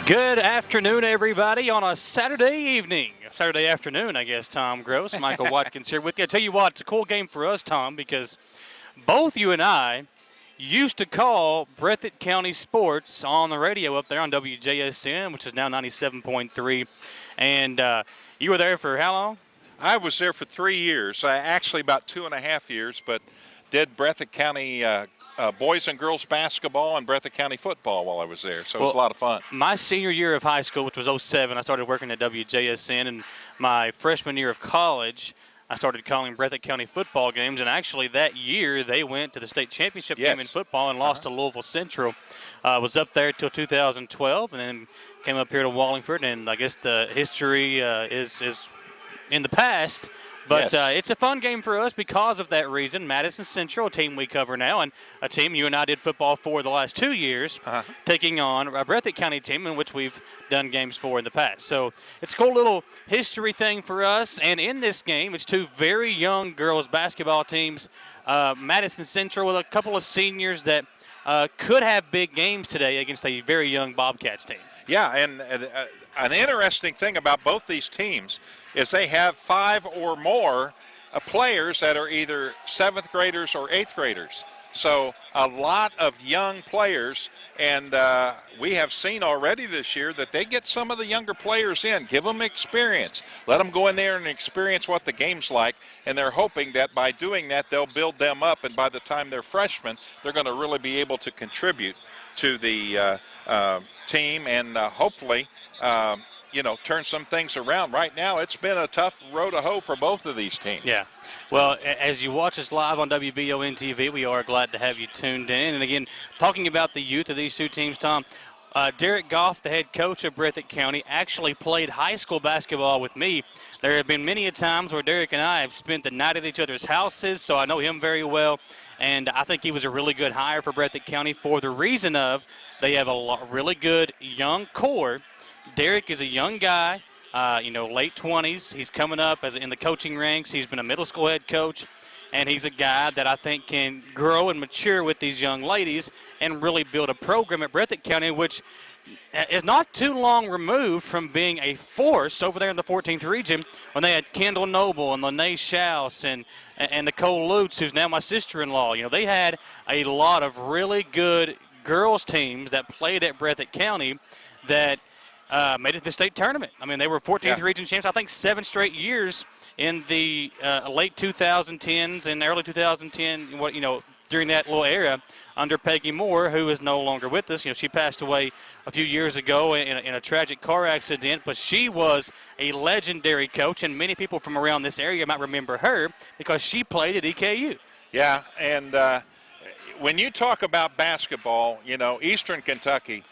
Good afternoon, everybody, on a Saturday evening. Saturday afternoon, I guess, Tom Gross. Michael Watkins here with you. I tell you what, it's a cool game for us, Tom, because both you and I used to call Breathitt County sports on the radio up there on WJSN, which is now 97.3. And you were there for how long? I was there for 3 years, actually about 2.5 years, but did Breathitt County boys and girls basketball and Breathitt County football while I was there, so it was a lot of fun. My senior year of high school, which was 07, I started working at WJSN, and my freshman year of college, I started calling Breathitt County football games, and actually that year they went to the state championship game in football and lost to Louisville Central. Was up there until 2012, and then came up here to Wallingford, and I guess the history is in the past. But it's a fun game for us because of that reason. Madison Central, a team we cover now, and a team you and I did football for the last 2 years, taking on a Breathitt County team in which we've done games for in the past. So it's a cool little history thing for us. And in this game, it's two very young girls basketball teams. Madison Central with a couple of seniors that could have big games today against a very young Bobcats team. Yeah, and an interesting thing about both these teams is they have 5 or more players that are either 7th graders or 8th graders. So a lot of young players, and we have seen already this year that they get some of the younger players in, give them experience, let them go in there and experience what the game's like, and they're hoping that by doing that they'll build them up, and by the time they're freshmen, they're going to really be able to contribute to the team and hopefully turn some things around. Right now, it's been a tough road to hoe for both of these teams. Yeah. Well, as you watch us live on WBON TV, we are glad to have you tuned in. And again, talking about the youth of these two teams, Tom, Derek Goff, the head coach of Breathitt County, actually played high school basketball with me. There have been many a times where Derek and I have spent the night at each other's houses, so I know him very well. And I think he was a really good hire for Breathitt County for the reason of they have a really good young core. Derek is a young guy, late 20s. He's coming up in the coaching ranks. He's been a middle school head coach, and he's a guy that I think can grow and mature with these young ladies and really build a program at Breathitt County, which is not too long removed from being a force over there in the 14th region when they had Kendall Noble and Lene Schaus and Nicole Lutz, who's now my sister-in-law. They had a lot of really good girls teams that played at Breathitt County that made it to the state tournament. I mean, they were 14th region champs, I think 7 straight years in the late 2010s and early 2010, during that little era under Peggy Moore, who is no longer with us. She passed away a few years ago in a tragic car accident, but she was a legendary coach, and many people from around this area might remember her because she played at EKU. Yeah, and when you talk about basketball, Eastern Kentucky,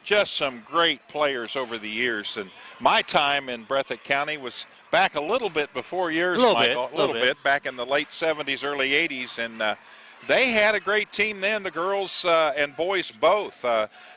just some great players over the years. And my time in Breathitt County was back a little bit before yours, Michael. A little bit, back in the late 70s, early 80s. And they had a great team then, the girls and boys both.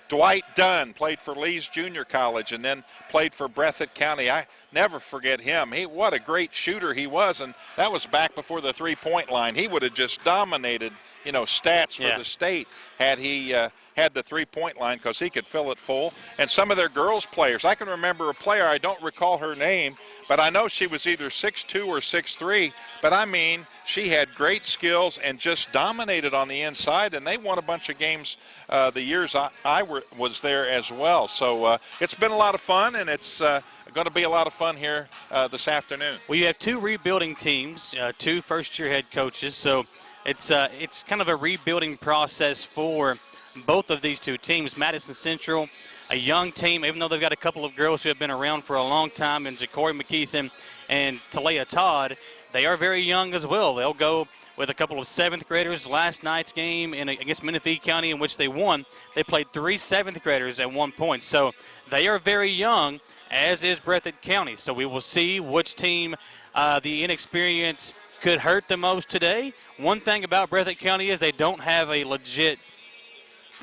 Dwight Dunn played for Lee's Junior College and then played for Breathitt County. I never forget him. What a great shooter he was, and that was back before the three-point line. He would have just dominated, stats for the state had he had the three-point line because he could fill it full. And some of their girls players, I can remember a player, I don't recall her name, but I know she was either 6'2" or 6'3", but I mean, she had great skills and just dominated on the inside, and they won a bunch of games the years I was there as well. So it's been a lot of fun, and it's going to be a lot of fun here this afternoon. Well, you have 2 rebuilding teams, 2 first-year head coaches, so it's kind of a rebuilding process for both of these 2 teams. Madison Central, a young team, even though they've got a couple of girls who have been around for a long time, and Ja'Cory McKeithen and Talia Todd, they are very young as well. They'll go with a couple of 7th graders. Last night's game against Menifee County, in which they won, they played 3 7th graders at one point. So they are very young, as is Breathitt County. So we will see which team the inexperience could hurt the most today. One thing about Breathitt County is they don't have a legit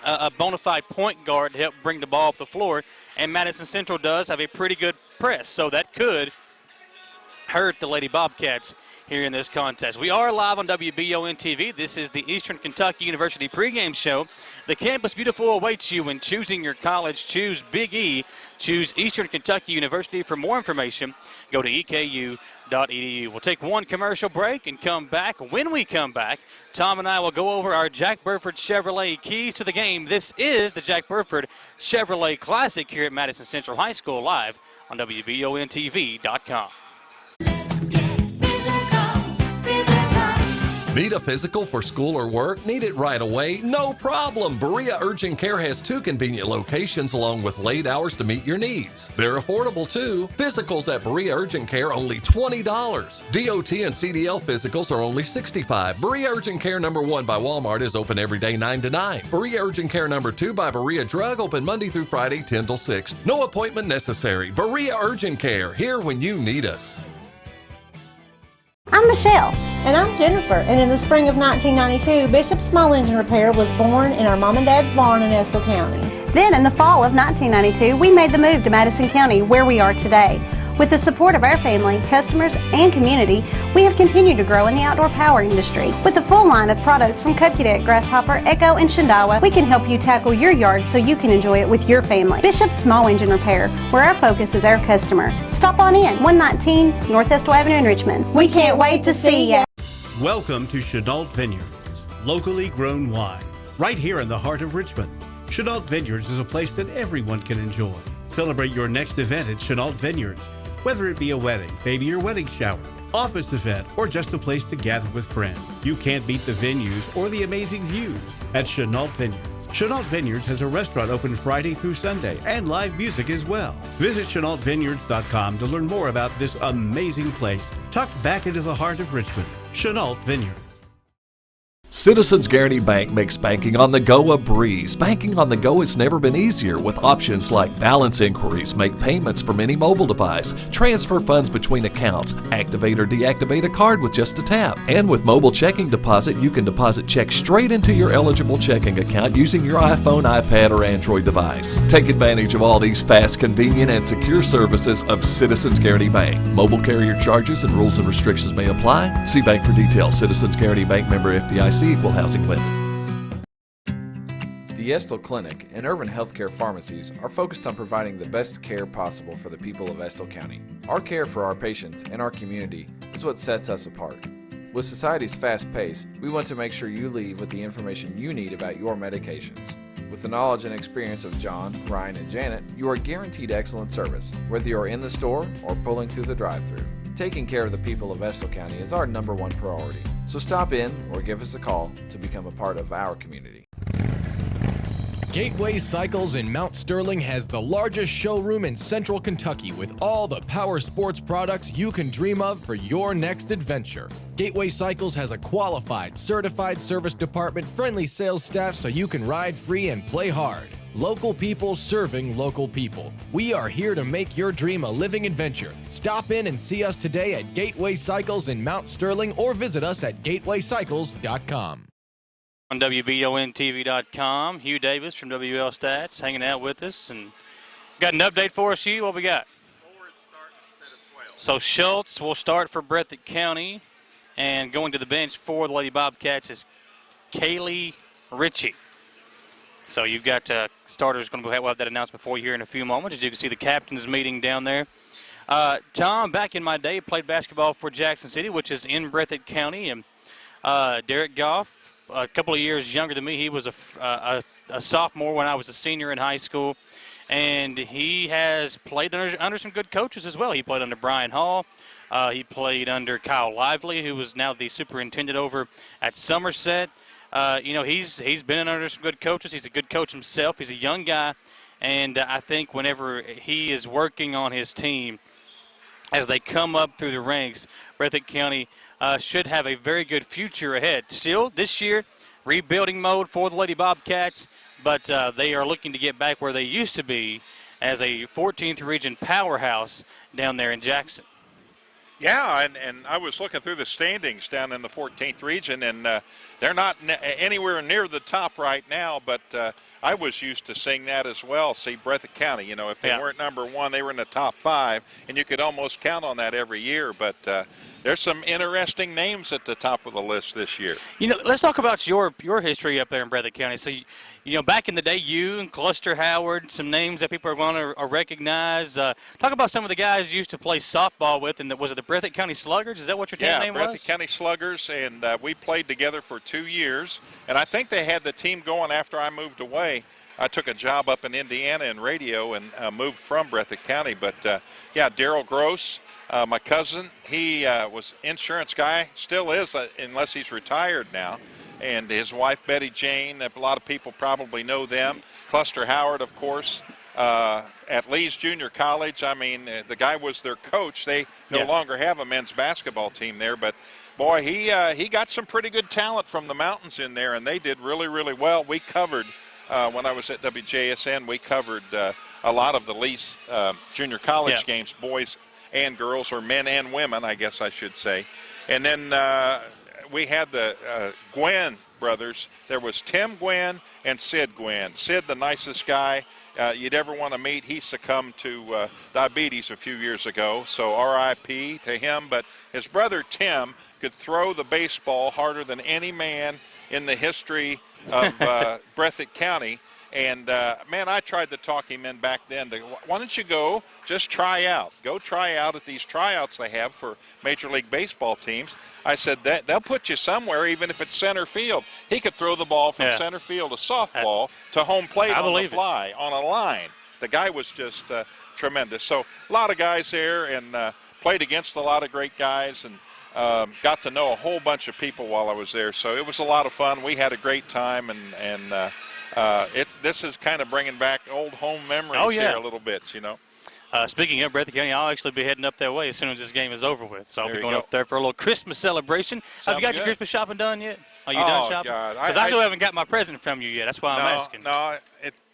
a bona fide point guard to help bring the ball up the floor, and Madison Central does have a pretty good press, so that could hurt the Lady Bobcats here in this contest. We are live on WBON TV. This is the Eastern Kentucky University pregame show. The Campus Beautiful awaits you when choosing your college. Choose Big E. Choose Eastern Kentucky University. For more information, go to eku.edu. We'll take one commercial break and come back. When we come back, Tom and I will go over our Jack Burford Chevrolet keys to the game. This is the Jack Burford Chevrolet Classic here at Madison Central High School, live on WBONTV.com. Need a physical for school or work? Need it right away? No problem. Berea Urgent Care has 2 convenient locations along with late hours to meet your needs. They're affordable too. Physicals at Berea Urgent Care only $20. DOT and CDL physicals are only $65. Berea Urgent Care number 1 by Walmart is open every day 9 to 9. Berea Urgent Care number 2 by Berea Drug open Monday through Friday 10 till 6. No appointment necessary. Berea Urgent Care, here when you need us. I'm Michelle. And I'm Jennifer. And in the spring of 1992, Bishop Small Engine Repair was born in our mom and dad's barn in Estill County. Then in the fall of 1992, we made the move to Madison County, where we are today. With the support of our family, customers, and community, we have continued to grow in the outdoor power industry. With a full line of products from Cupcadet, Grasshopper, Echo, and Shindawa, we can help you tackle your yard so you can enjoy it with your family. Bishop Small Engine Repair, where our focus is our customer. Stop on in, 119 North Estill Avenue in Richmond. We can't wait to see you. Welcome to Chenault Vineyards, locally grown wine, right here in the heart of Richmond. Chenault Vineyards is a place that everyone can enjoy. Celebrate your next event at Chenault Vineyards, whether it be a wedding, baby or wedding shower, office event, or just a place to gather with friends. You can't beat the venues or the amazing views at Chenault Vineyards. Chenault Vineyards has a restaurant open Friday through Sunday and live music as well. Visit ChenaultVineyards.com to learn more about this amazing place tucked back into the heart of Richmond. Chenault Vineyards. Citizens Guaranty Bank makes banking on the go a breeze. Banking on the go has never been easier with options like balance inquiries, make payments from any mobile device, transfer funds between accounts, activate or deactivate a card with just a tap. And with mobile checking deposit, you can deposit checks straight into your eligible checking account using your iPhone, iPad, or Android device. Take advantage of all these fast, convenient, and secure services of Citizens Guaranty Bank. Mobile carrier charges and rules and restrictions may apply. See bank for details. Citizens Guaranty Bank, member FDIC. Equal housing lender. The Estill Clinic and Urban Healthcare Pharmacies are focused on providing the best care possible for the people of Estill County. Our care for our patients and our community is what sets us apart. With society's fast pace, we want to make sure you leave with the information you need about your medications. With the knowledge and experience of John, Ryan, and Janet, you are guaranteed excellent service, whether you're in the store or pulling through the drive-thru. Taking care of the people of Estill County is our #1 priority. So stop in or give us a call to become a part of our community. Gateway Cycles in Mount Sterling has the largest showroom in Central Kentucky with all the power sports products you can dream of for your next adventure. Gateway Cycles has a qualified, certified service department, friendly sales staff so you can ride free and play hard. Local people serving local people. We are here to make your dream a living adventure. Stop in and see us today at Gateway Cycles in Mount Sterling or visit us at gatewaycycles.com. On WBONTV.com, Hugh Davis from WL Stats hanging out with us. And got an update for us, Hugh? What we got? So Schultz will start for Breathitt County, and going to the bench for the Lady Bobcats is Kaylee Ritchie. So you've got starters going to we'll have that announcement for you here in a few moments. As you can see, the captain's meeting down there. Tom, back in my day, played basketball for Jackson City, which is in Breathitt County. And Derek Goff, a couple of years younger than me, he was a sophomore when I was a senior in high school. And he has played under some good coaches as well. He played under Brian Hall. He played under Kyle Lively, who was now the superintendent over at Somerset. He's been under some good coaches. He's a good coach himself. He's a young guy, and I think whenever he is working on his team, as they come up through the ranks, Breathitt County should have a very good future ahead. Still, this year, rebuilding mode for the Lady Bobcats, but they are looking to get back where they used to be as a 14th region powerhouse down there in Jackson. Yeah, and I was looking through the standings down in the 14th region, and they're not anywhere near the top right now, but I was used to seeing that as well. See, Breathitt County, if they weren't number one, they were in the top 5, and you could almost count on that every year. But there's some interesting names at the top of the list this year. You know, let's talk about your history up there in Breathitt County. So, you know, back in the day, you and Cluster Howard, some names that people are going to recognize. Talk about some of the guys you used to play softball with, and was it the Breathitt County Sluggers? Is that what your team name was? Yeah, Breathitt County Sluggers, and we played together for 2 years. And I think they had the team going after I moved away. I took a job up in Indiana in radio and moved from Breathitt County. But, yeah, Daryl Gross, my cousin, he was insurance guy, still is, unless he's retired now. And his wife, Betty Jane, a lot of people probably know them. Cluster Howard, of course, at Lee's Junior College. I mean, the guy was their coach. They no longer have a men's basketball team there. But, boy, he got some pretty good talent from the mountains in there, and they did really, really well. We covered, when I was at WJSN, we covered a lot of the Lee's Junior College games, boys and girls, or men and women, I guess I should say. And then we had the Gwynn brothers. There was Tim Gwynn and Sid Gwynn. Sid, the nicest guy you'd ever want to meet. He succumbed to diabetes a few years ago, so R.I.P. to him. But his brother Tim could throw the baseball harder than any man in the history of Breathitt County. And, man, I tried to talk him in back then. Why don't you go just try out? Go try out at these tryouts they have for Major League Baseball teams. I said, they'll put you somewhere, even if it's center field. He could throw the ball from center field to softball to home plate on the fly, on a line. The guy was just tremendous. So a lot of guys there, and played against a lot of great guys, and got to know a whole bunch of people while I was there. So it was a lot of fun. We had a great time, and this is kind of bringing back old home memories here a little bit, you know. Speaking of Breathitt County, I'll actually be heading up that way as soon as this game is over with. So I'll be going up there for a little Christmas celebration. Have you got your Christmas shopping done yet? Are you done shopping? Because I still haven't got my present from you yet. That's why I'm asking. No,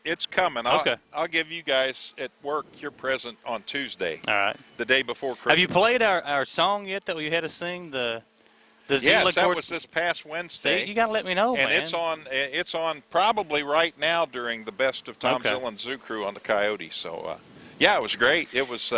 it's coming. I'll give you guys at work your present on Tuesday. All right. The day before Christmas. Have you played our song yet that we had to sing? Yes, that was this past Wednesday. See, you got to let me know, and man. it's on probably right now during the Best of Tom Zill and Zoo Crew on the Coyote. So, yeah, it was great. It was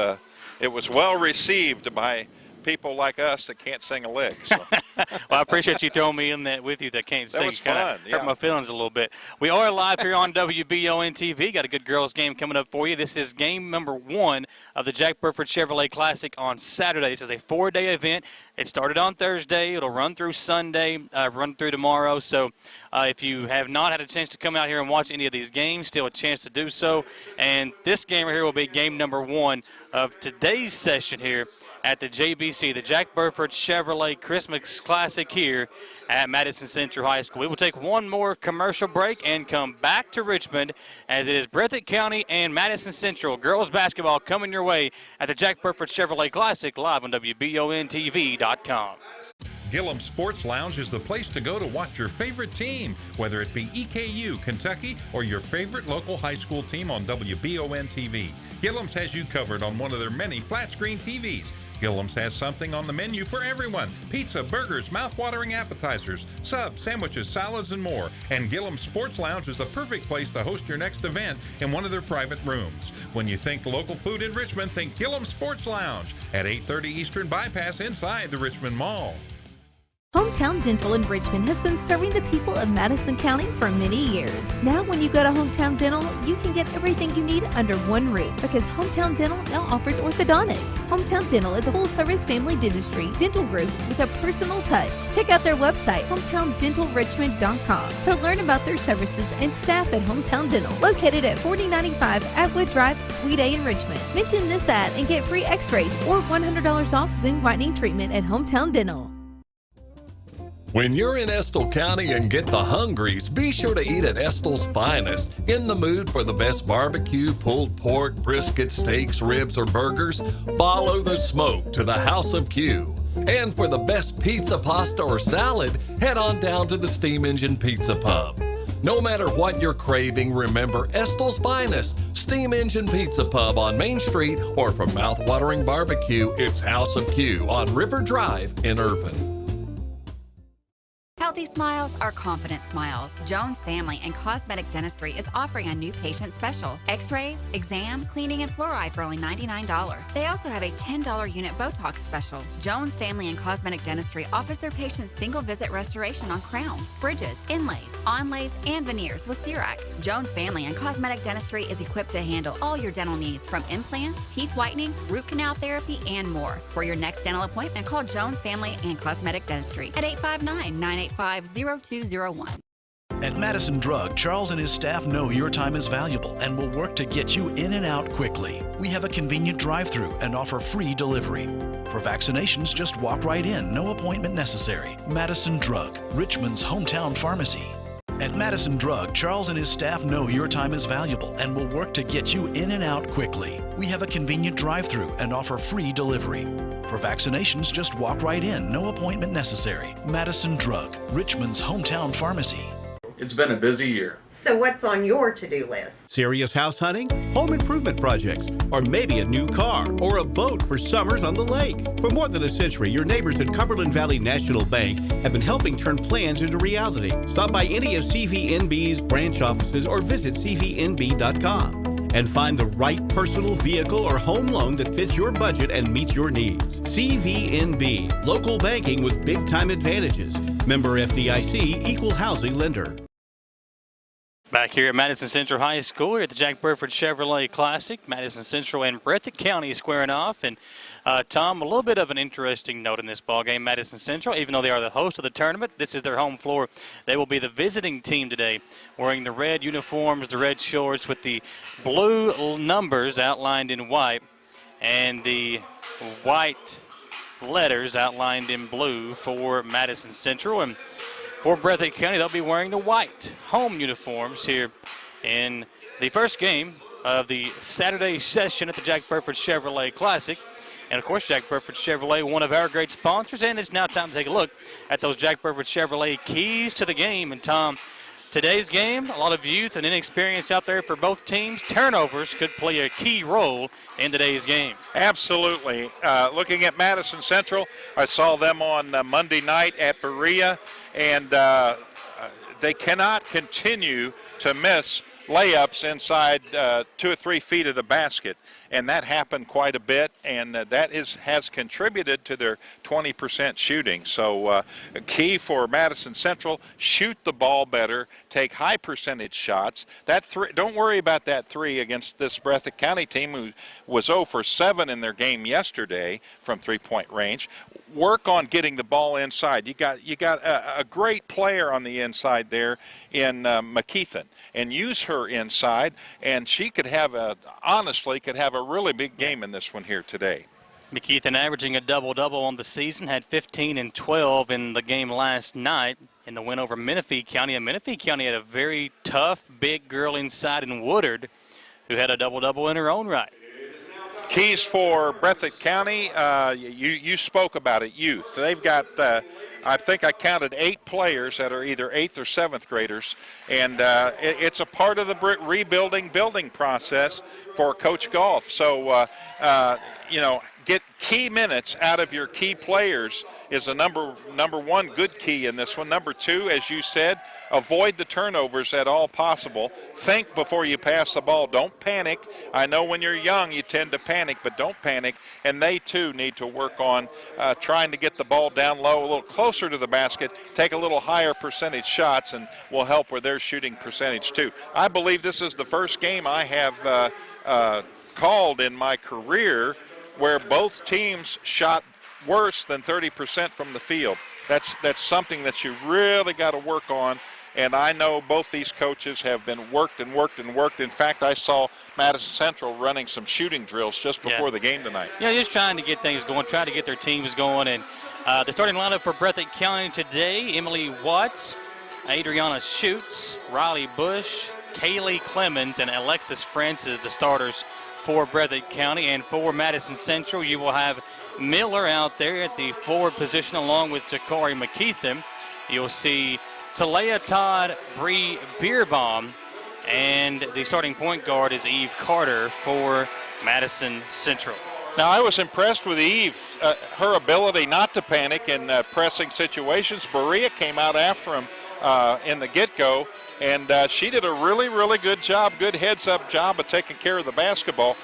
well received by people like us that can't sing a lick. So. Well, I appreciate you throwing me in that with you that can't sing. That was fun. Hurt my feelings a little bit. We are live here on WBON TV. Got a good girls game coming up for you. This is game number 1 of the Jack Burford Chevrolet Classic on Saturday. This is a 4-day event. It started on Thursday. It'll run through Sunday, run through tomorrow. So if you have not had a chance to come out here and watch any of these games, still a chance to do so. And this game right here will be game number 1 of today's session here at the JBC, the Jack Burford Chevrolet Christmas Classic here at Madison Central High School. We will take one more commercial break and come back to Richmond as it is Breathitt County and Madison Central girls basketball coming your way at the Jack Burford Chevrolet Classic live on WBONTV.com. Gillum Sports Lounge is the place to go to watch your favorite team, whether it be EKU, Kentucky, or your favorite local high school team on WBON TV. Gillum's has you covered on one of their many flat-screen TVs. Gillum's has something on the menu for everyone. Pizza, burgers, mouth-watering appetizers, subs, sandwiches, salads, and more. And Gillum Sports Lounge is the perfect place to host your next event in one of their private rooms. When you think local food in Richmond, think Gillum Sports Lounge at 830 Eastern Bypass inside the Richmond Mall. Hometown Dental in Richmond has been serving the people of Madison County for many years. Now when you go to Hometown Dental, you can get everything you need under one roof because Hometown Dental now offers orthodontics. Hometown Dental is a full-service family dentistry dental group with a personal touch. Check out their website, hometowndentalrichmond.com, to learn about their services and staff at Hometown Dental, located at 4095 Atwood Drive, Suite A in Richmond. Mention this ad and get free x-rays or $100 off Zoom whitening treatment at Hometown Dental. When you're in Estill County and get the hungries, be sure to eat at Estill's Finest. In the mood for the best barbecue, pulled pork, brisket, steaks, ribs, or burgers? Follow the smoke to the House of Q. And for the best pizza, pasta, or salad, head on down to the Steam Engine Pizza Pub. No matter what you're craving, remember Estill's Finest, Steam Engine Pizza Pub on Main Street, or for mouth-watering barbecue, it's House of Q on River Drive in Irvine. Healthy smiles are confident smiles. Jones Family and Cosmetic Dentistry is offering a new patient special. X-rays, exam, cleaning, and fluoride for only $99. They also have a $10 unit Botox special. Jones Family and Cosmetic Dentistry offers their patients single-visit restoration on crowns, bridges, inlays, onlays, and veneers with CERAC. Jones Family and Cosmetic Dentistry is equipped to handle all your dental needs from implants, teeth whitening, root canal therapy, and more. For your next dental appointment, call Jones Family and Cosmetic Dentistry at 859-985-0201. At Madison Drug, Charles and his staff know your time is valuable and will work to get you in and out quickly. We have a convenient drive-through and offer free delivery. For vaccinations, just walk right in, no appointment necessary. Madison Drug, Richmond's hometown pharmacy. At Madison Drug, Charles and his staff know your time is valuable and will work to get you in and out quickly. We have a convenient drive-through and offer free delivery. For vaccinations, just walk right in, no appointment necessary. Madison Drug, Richmond's hometown pharmacy. It's been a busy year. So what's on your to-do list? Serious house hunting, home improvement projects, or maybe a new car or a boat for summers on the lake. For more than a century, your neighbors at Cumberland Valley National Bank have been helping turn plans into reality. Stop by any of CVNB's branch offices or visit cvnb.com and find the right personal vehicle or home loan that fits your budget and meets your needs. CVNB, local banking with big-time advantages. Member FDIC, equal housing lender. Back here at Madison Central High School, we're at the Jack Burford Chevrolet Classic. Madison Central and Breathitt County squaring off. And Tom, a little bit of an interesting note in this ball game. Madison Central, even though they are the host of the tournament, this is their home floor. They will be the visiting team today, wearing the red uniforms, the red shorts with the blue numbers outlined in white and the white letters outlined in blue for Madison Central. And for Breathitt County, they'll be wearing the white home uniforms here in the first game of the Saturday session at the Jack Burford Chevrolet Classic. And, of course, Jack Burford Chevrolet, one of our great sponsors. And it's now time to take a look at those Jack Burford Chevrolet keys to the game. And, Tom, today's game, a lot of youth and inexperience out there for both teams. Turnovers could play a key role in today's game. Absolutely. Looking at Madison Central, I saw them on Monday night at Berea, and they cannot continue to miss layups inside 2 or 3 feet of the basket. And that happened quite a bit, and that has contributed to their 20% shooting. So key for Madison Central, shoot the ball better, take high percentage shots. Don't worry about that 3 against this Breathitt County team who was 0 for 7 in their game yesterday from 3-point range. Work on getting the ball inside. You got a great player on the inside there in McKeithen, and use her inside, and she could have a really big game in this one here today. McKeithen averaging a double-double on the season, had 15 and 12 in the game last night in the win over Menifee County. And Menifee County had a very tough, big girl inside in Woodard who had a double-double in her own right. Keys for Breathitt County, you spoke about it, youth. They've got, I think I counted 8 players that are either 8th or 7th graders, and it's a part of the building process for Coach Goff. So, get key minutes out of your key players is a number one good key in this one. Number 2, as you said, avoid the turnovers at all possible. Think before you pass the ball. Don't panic. I know when you're young you tend to panic, but don't panic. And they, too, need to work on trying to get the ball down low, a little closer to the basket, take a little higher percentage shots, and will help with their shooting percentage, too. I believe this is the first game I have called in my career where both teams shot worse than 30% from the field. That's something that you really got to work on. And I know both these coaches have been worked. In fact, I saw Madison Central running some shooting drills just before the game tonight. Yeah, just trying to get things going, trying to get their teams going. And the starting lineup for Breathitt County today, Emily Watts, Adriana Schutz, Riley Bush, Kaylee Clemens, and Alexis Francis, the starters for Breathitt County. And for Madison Central, you will have Miller out there at the forward position along with Jakari McKeithen. You'll see Talea Todd, Bree Beerbaum, and the starting point guard is Eve Carter for Madison Central. Now, I was impressed with Eve, her ability not to panic in pressing situations. Berea came out after him in the get-go, and she did a really, really good job, good heads-up job of taking care of the basketball,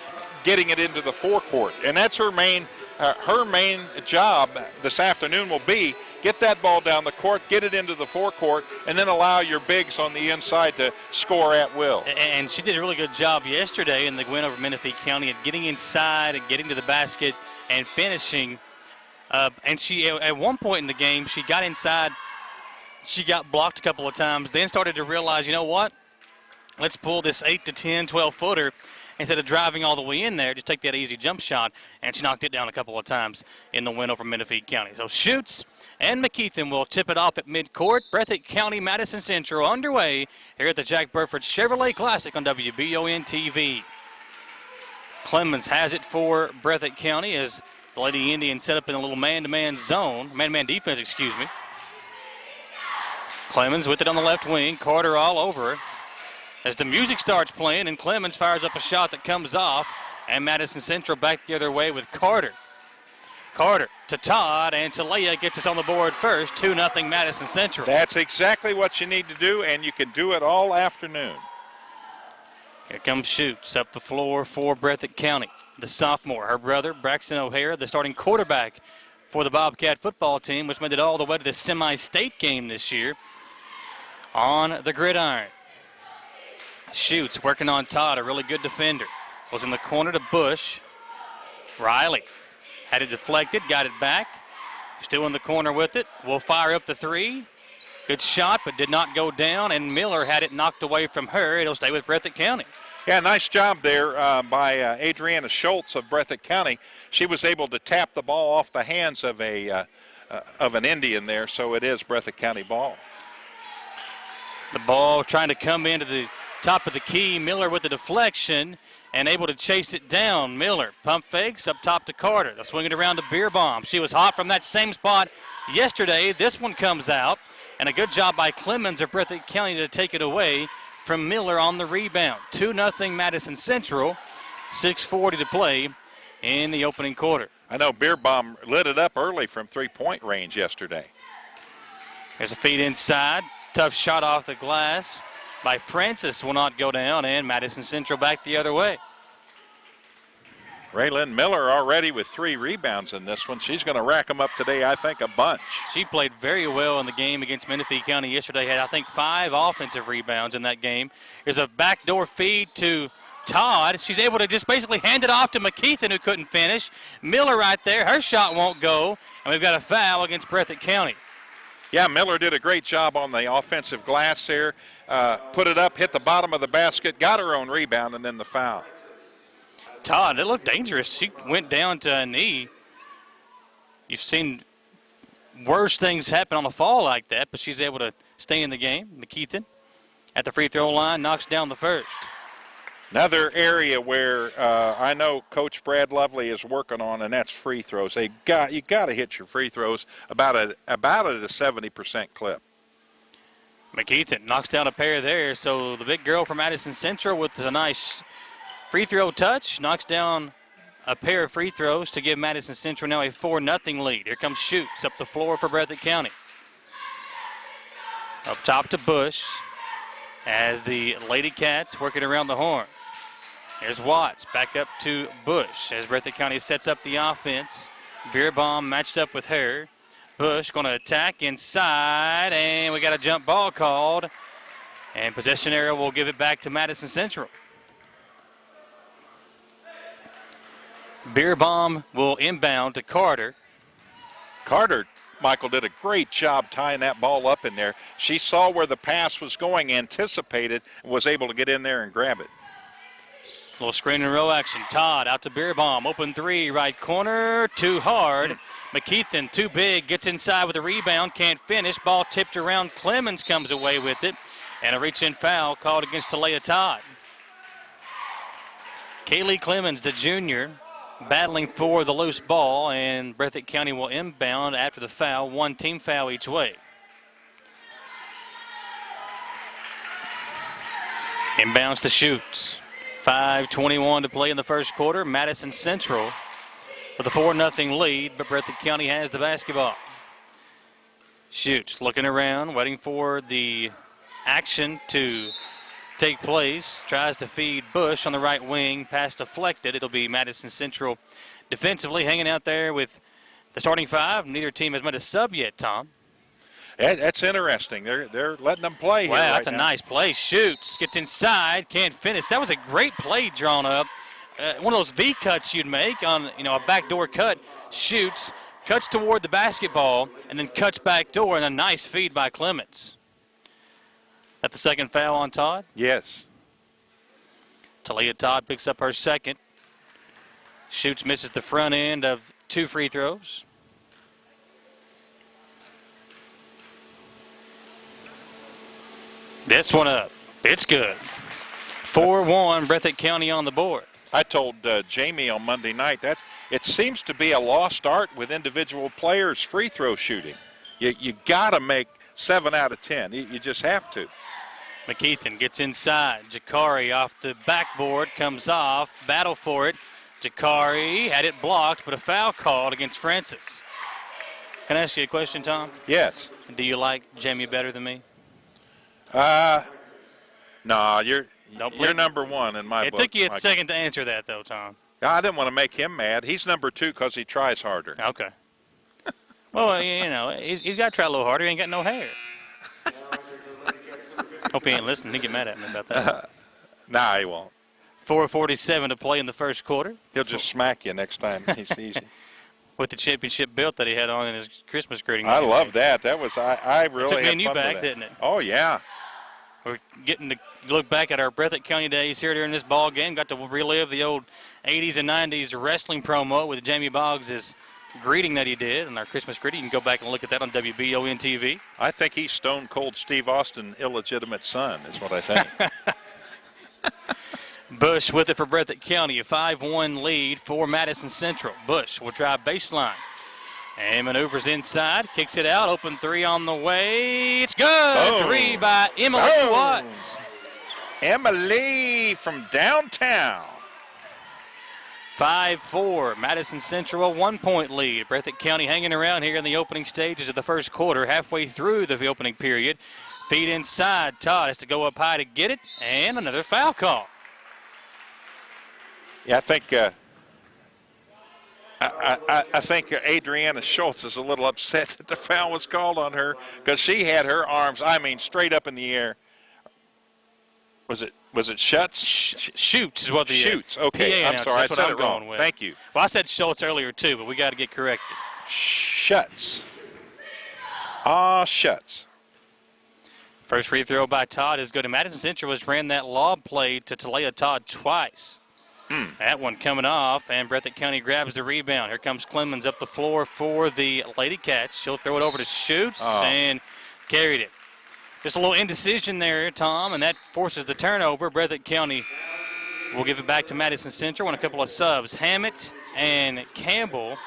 getting it into the forecourt. And that's her main job this afternoon will be get that ball down the court, get it into the forecourt, and then allow your bigs on the inside to score at will. And she did a really good job yesterday in the win over Menifee County at getting inside and getting to the basket and finishing. And she, at one point in the game, she got inside. She got blocked a couple of times, then started to realize, you know what? Let's pull this 8 to 10, 12-footer. Instead of driving all the way in there, just take that easy jump shot, and she knocked it down a couple of times in the win over Menifee County. So Schutz and McKeithen will tip it off at midcourt. Breathitt County, Madison Central underway here at the Jack Burford Chevrolet Classic on WBON TV. Clemens has it for Breathitt County as the Lady Indians set up in a little man-to-man zone, man-to-man defense, excuse me. Clemens with it on the left wing, Carter all over her. As the music starts playing and Clemens fires up a shot that comes off, and Madison Central back the other way with Carter. Carter to Todd, and Talia gets us on the board first, 2-0 Madison Central. That's exactly what you need to do, and you can do it all afternoon. Here comes Schutz up the floor for Breathitt County. The sophomore, her brother, Braxton O'Hara, the starting quarterback for the Bobcat football team, which made it all the way to the semi-state game this year on the gridiron. Schutz working on Todd, a really good defender. Was in the corner to Bush. Riley had it deflected, got it back. Still in the corner with it. Will fire up the three. Good shot, but did not go down, and Miller had it knocked away from her. It'll stay with Breathitt County. Yeah, nice job there by Adriana Schultz of Breathitt County. She was able to tap the ball off the hands of an Indian there, so it is Breathitt County ball. The ball trying to come into the top of the key. Miller with the deflection and able to chase it down. Miller pump fakes up top to Carter. They'll swing it around to Beerbaum. She was hot from that same spot yesterday. This one comes out, and a good job by Clemens of Breathitt County to take it away from Miller on the rebound. 2-0 Madison Central. 6:40 to play in the opening quarter. I know Beerbaum lit it up early from three-point range yesterday. There's a feed inside. Tough shot off the glass by Francis will not go down, and Madison Central back the other way. Raylyn Miller already with 3 rebounds in this one. She's going to rack them up today, I think, a bunch. She played very well in the game against Menifee County yesterday. Had, I think, 5 offensive rebounds in that game. There's a backdoor feed to Todd. She's able to just basically hand it off to McKeithen, who couldn't finish. Miller right there. Her shot won't go, and we've got a foul against Breathitt County. Yeah, Miller did a great job on the offensive glass there. Put it up, hit the bottom of the basket, got her own rebound, and then the foul. Todd, it looked dangerous. She went down to a knee. You've seen worse things happen on a fall like that, but she's able to stay in the game. McKeithen at the free throw line knocks down the first. Another area where I know Coach Brad Lovely is working on, and that's free throws. You got to hit your free throws about at a 70% clip. McKeithen knocks down a pair there, so the big girl from Madison Central with a nice free throw touch knocks down a pair of free throws to give Madison Central now a 4-0 lead. Here comes Schutz up the floor for Breathitt County. Up top to Bush as the Lady Cats working around the horn. There's Watts back up to Bush as Breathitt County sets up the offense. Beerbaum matched up with her. Bush going to attack inside, and we got a jump ball called. And possession area will give it back to Madison Central. Beerbaum will inbound to Carter. Carter, Michael, did a great job tying that ball up in there. She saw where the pass was going, anticipated, and was able to get in there and grab it. Little screen and roll action. Todd out to Beerbaum. Open three, right corner. Too hard. McKeithen, too big. Gets inside with a rebound. Can't finish. Ball tipped around. Clemens comes away with it. And a reach-in foul called against Talia Todd. Kaylee Clemens, the junior, battling for the loose ball. And Breathitt County will inbound after the foul. 1 team foul each way. Inbounds to Schutz. 5:21 to play in the first quarter. Madison Central with a 4-0 lead, but Breathitt County has the basketball. Shoots, looking around, waiting for the action to take place. Tries to feed Bush on the right wing. Pass deflected. It'll be Madison Central defensively hanging out there with the starting five. Neither team has made a sub yet, Tom. That's interesting. They're letting them play here. Wow, that's right a now. nice play. Shoots, gets inside, can't finish. That was a great play drawn up. One of those V cuts you'd make on a backdoor cut. Shoots, cuts toward the basketball, and then cuts back door, and a nice feed by Clements. That the second foul on Todd? Yes. Talia Todd picks up her second. Shoots, misses the front end of 2 free throws. This one up. It's good. 4-1, Breathitt County on the board. I told Jamie on Monday night that it seems to be a lost art with individual players' free throw shooting. You got to make 7 out of 10. You just have to. McKeithen gets inside. Jakari off the backboard, comes off, battle for it. Jakari had it blocked, but a foul called against Francis. Can I ask you a question, Tom? Yes. Do you like Jamie better than me? No, you're number one in my book. It took you a second to answer that, though, Tom. I didn't want to make him mad. He's number 2 because he tries harder. Okay. Well, he's got to try a little harder. He ain't got no hair. Hope he ain't listening. He'll get mad at me about that. Nah, he won't. 4:47 to play in the first quarter. He'll just smack you next time. He's easy. With the championship belt that he had on in his Christmas greeting. I love that. That was I really took me had and you fun with back, that. didn't it? Oh yeah. We're getting to look back at our Breathitt County days here during this ball game. Got to relive the old 80s and 90s wrestling promo with Jamie Boggs' greeting that he did in our Christmas greeting. You can go back and look at that on WBON TV. I think he's Stone Cold Steve Austin, illegitimate son, is what I think. Bush with it for Breathitt County, a 5-1 lead for Madison Central. Bush will drive baseline and maneuvers inside, kicks it out, open 3 on the way. It's good. Oh. 3 by Emily Watts. Emily from downtown. 5-4, Madison Central, a 1-point lead. Breathitt County hanging around here in the opening stages of the first quarter, halfway through the opening period. Feed inside, Todd has to go up high to get it, and another foul call. Yeah, I think Adriana Schultz is a little upset that the foul was called on her because she had her arms, straight up in the air. Was it Schutz? Shoots is what the Shoots. Okay, PA I'm sorry, I said it wrong. with. Thank you. Well, I said Schultz earlier too, but we got to get corrected. Schutz. Schutz. First free throw by Todd is good. And Madison Central has ran that lob play to Talia Todd twice. That one coming off, and Breathitt County grabs the rebound. Here comes Clemens up the floor for the Lady Cats. She'll throw it over to Schutz and carried it. Just a little indecision there, Tom, and that forces the turnover. Breathitt County will give it back to Madison Central and a couple of subs. Hammett and Campbell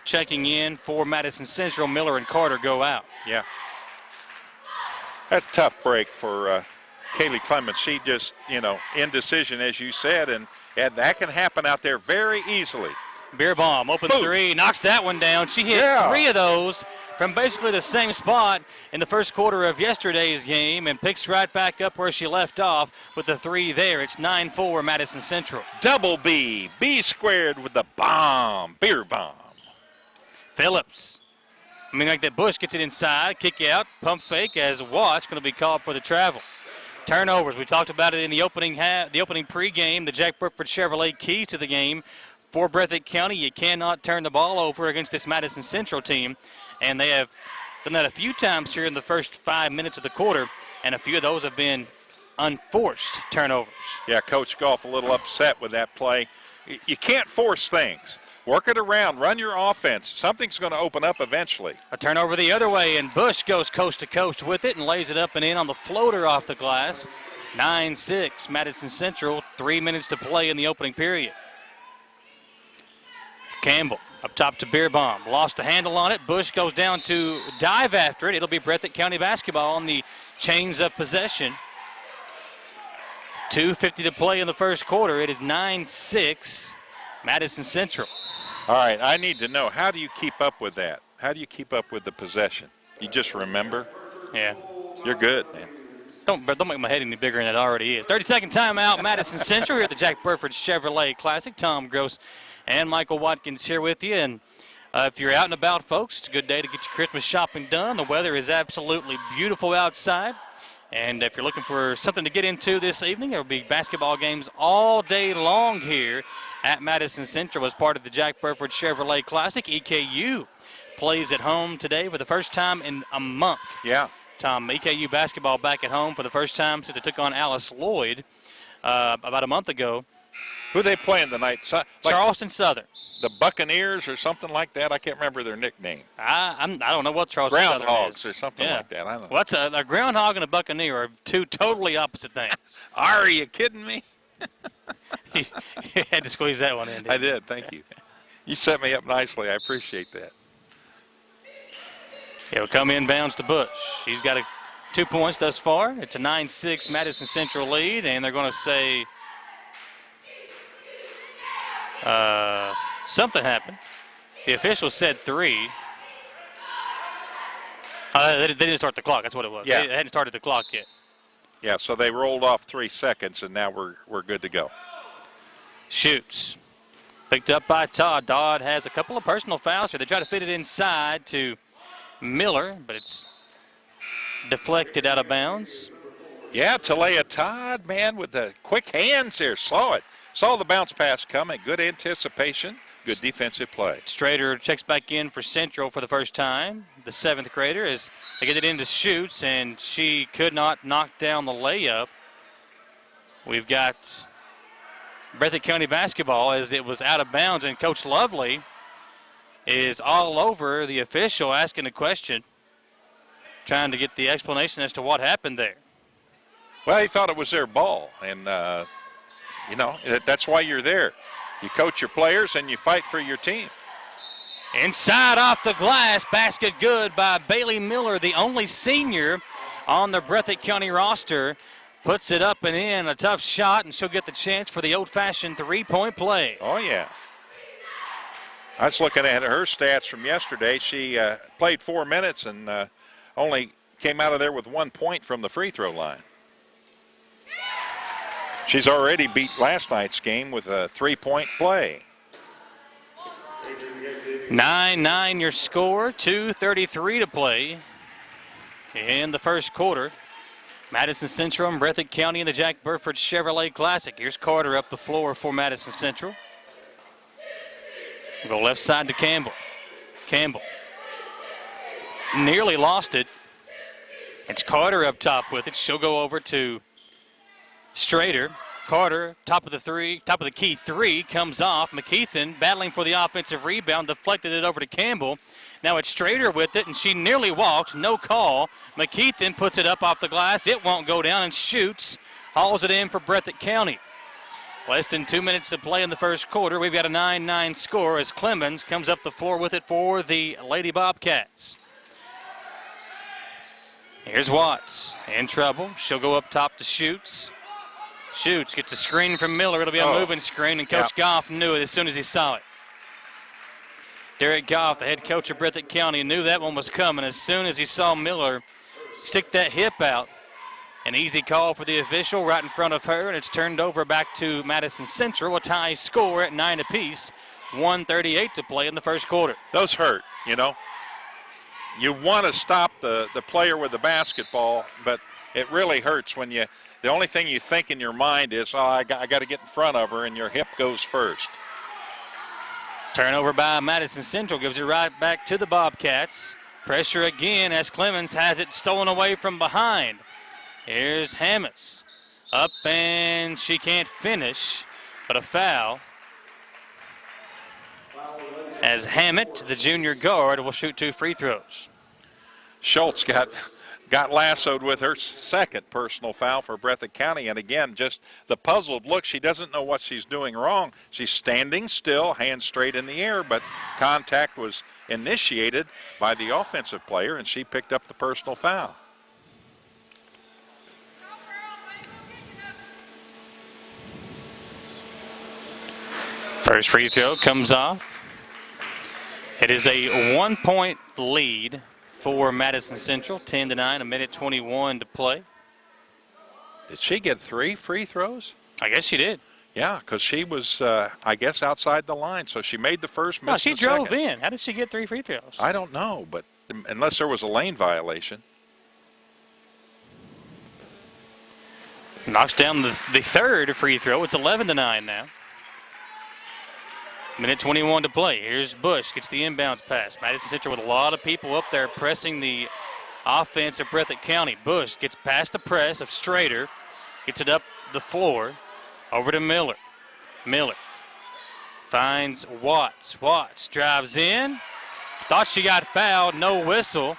checking in for Madison Central. Miller and Carter go out. Yeah. That's a tough break for Kaylee Clemens. She just, indecision, as you said, and that can happen out there very easily. Beer bomb, open 3, knocks that one down. She hit 3 of those from basically the same spot in the first quarter of yesterday's game and picks right back up where she left off with the 3 there. It's 9-4 Madison Central. Double B, B squared with the bomb, beer bomb. Phillips. Like that Bush gets it inside, kick out, pump fake as Watts going to be called for the travel. Turnovers, we talked about it in the opening pregame. The Jack Burford Chevrolet keys to the game for Breathitt County. You cannot turn the ball over against this Madison Central team, and they have done that a few times here in the first 5 minutes of the quarter, and a few of those have been unforced turnovers. Yeah, Coach Goff a little upset with that play. You can't force things. Work it around. Run your offense. Something's going to open up eventually. A turnover the other way, and Bush goes coast to coast with it and lays it up and in on the floater off the glass. 9-6, Madison Central. 3 minutes to play in the opening period. Campbell up top to Beerbaum. Lost the handle on it. Bush goes down to dive after it. It'll be Breathitt County basketball on the chains of possession. 2:50 to play in the first quarter. It is 9-6, Madison Central. All right, I need to know, how do you keep up with that? How do you keep up with the possession? You just remember? Yeah. You're good, man. Don't make my head any bigger than it already is. 30-second timeout, Madison Central here at the Jack Burford Chevrolet Classic. Tom Gross and Michael Watkins here with you. And if you're out and about, folks, it's a good day to get your Christmas shopping done. The weather is absolutely beautiful outside. And if you're looking for something to get into this evening, there will be basketball games all day long here at Madison Central as part of the Jack Burford Chevrolet Classic. EKU plays at home today for the first time in a month. Yeah. Tom, EKU basketball back at home for the first time since they took on Alice Lloyd about a month ago. Who are they playing tonight? Charleston Southern. The Buccaneers or something like that? I can't remember their nickname. I don't know what Charleston Southern is. Groundhogs or something like that. I don't know. What's a groundhog and a buccaneer are two totally opposite things. Are you kidding me? You had to squeeze that one in, didn't I did. Thank you. You set me up nicely. I appreciate that. He'll come inbounds to Bush. He's got 2 points thus far. It's a 9-6 Madison Central lead, and they're going to say something happened. The official said 3. They didn't start the clock. That's what it was. Yeah. They hadn't started the clock yet. Yeah, so they rolled off 3 seconds, and now we're good to go. Shoots. Picked up by Todd. Todd has a couple of personal fouls here. They try to fit it inside to Miller, but it's deflected out of bounds. Yeah, Talea Todd, man, with the quick hands here. Saw it. Saw the bounce pass coming. Good anticipation. Good defensive play. Strader checks back in for Central for the first time. The 7th grader, as they get it into Shoots, and she could not knock down the layup. We've got Breathitt County basketball as it was out of bounds, and Coach Lovely is all over the official asking a question, trying to get the explanation as to what happened there. Well, he thought it was their ball, and, that's why you're there. You coach your players and you fight for your team. Inside off the glass, basket good by Bailey Miller, the only senior on the Breathitt County roster. Puts it up and in, a tough shot, and she'll get the chance for the old-fashioned three-point play. Oh, yeah. I was looking at her stats from yesterday. She played 4 minutes and only came out of there with 1 point from the free throw line. She's already beat last night's game with a 3-point play. 9-9 your score, 2:33 to play in the first quarter. Madison Central and Breathitt County in the Jack Burford Chevrolet Classic. Here's Carter up the floor for Madison Central. We'll go left side to Campbell. Campbell nearly lost it. It's Carter up top with it. She'll go over to Strader. Carter, top of the key three, comes off. McKeithen battling for the offensive rebound, deflected it over to Campbell. Now it's Strader with it, and she nearly walks. No call. McKeithen puts it up off the glass. It won't go down and shoots. Hauls it in for Breathitt County. Less than 2 minutes to play in the first quarter. We've got a 9-9 score as Clemens comes up the floor with it for the Lady Bobcats. Here's Watts in trouble. She'll go up top to Shoots. Shoots, gets a screen from Miller. It'll be a moving screen, and Coach Goff knew it as soon as he saw it. Derek Goff, the head coach of Breathitt County, knew that one was coming as soon as he saw Miller stick that hip out. An easy call for the official right in front of her, and it's turned over back to Madison Central. A tie score at 9 apiece. 1:38 to play in the first quarter. Those hurt, you know. You want to stop the player with the basketball, but it really hurts when the only thing you think in your mind is, I got to get in front of her, and your hip goes first. Turnover by Madison Central gives it right back to the Bobcats. Pressure again as Clemens has it stolen away from behind. Here's Hammis. Up, and she can't finish, but a foul. As Hammett, the junior guard, will shoot 2 free throws. Schultz got lassoed with her second personal foul for Breathitt County. And again, just the puzzled look. She doesn't know what she's doing wrong. She's standing still, hands straight in the air, but contact was initiated by the offensive player, and she picked up the personal foul. First free throw comes off. It is a 1-point lead for Madison Central, 10-9, a minute 21 to play. Did she get 3 free throws? I guess she did. Yeah, because she was, I guess, outside the line. So she made the first, missed she the drove second. in. How did she get 3 free throws? I don't know, but unless there was a lane violation. Knocks down the third free throw. It's 11-9 now. Minute 21 to play. Here's Bush. Gets the inbounds pass. Madison Central with a lot of people up there pressing the offense of Breathitt County. Bush gets past the press of Strader. Gets it up the floor. Over to Miller. Miller finds Watts. Watts drives in. Thought she got fouled. No whistle.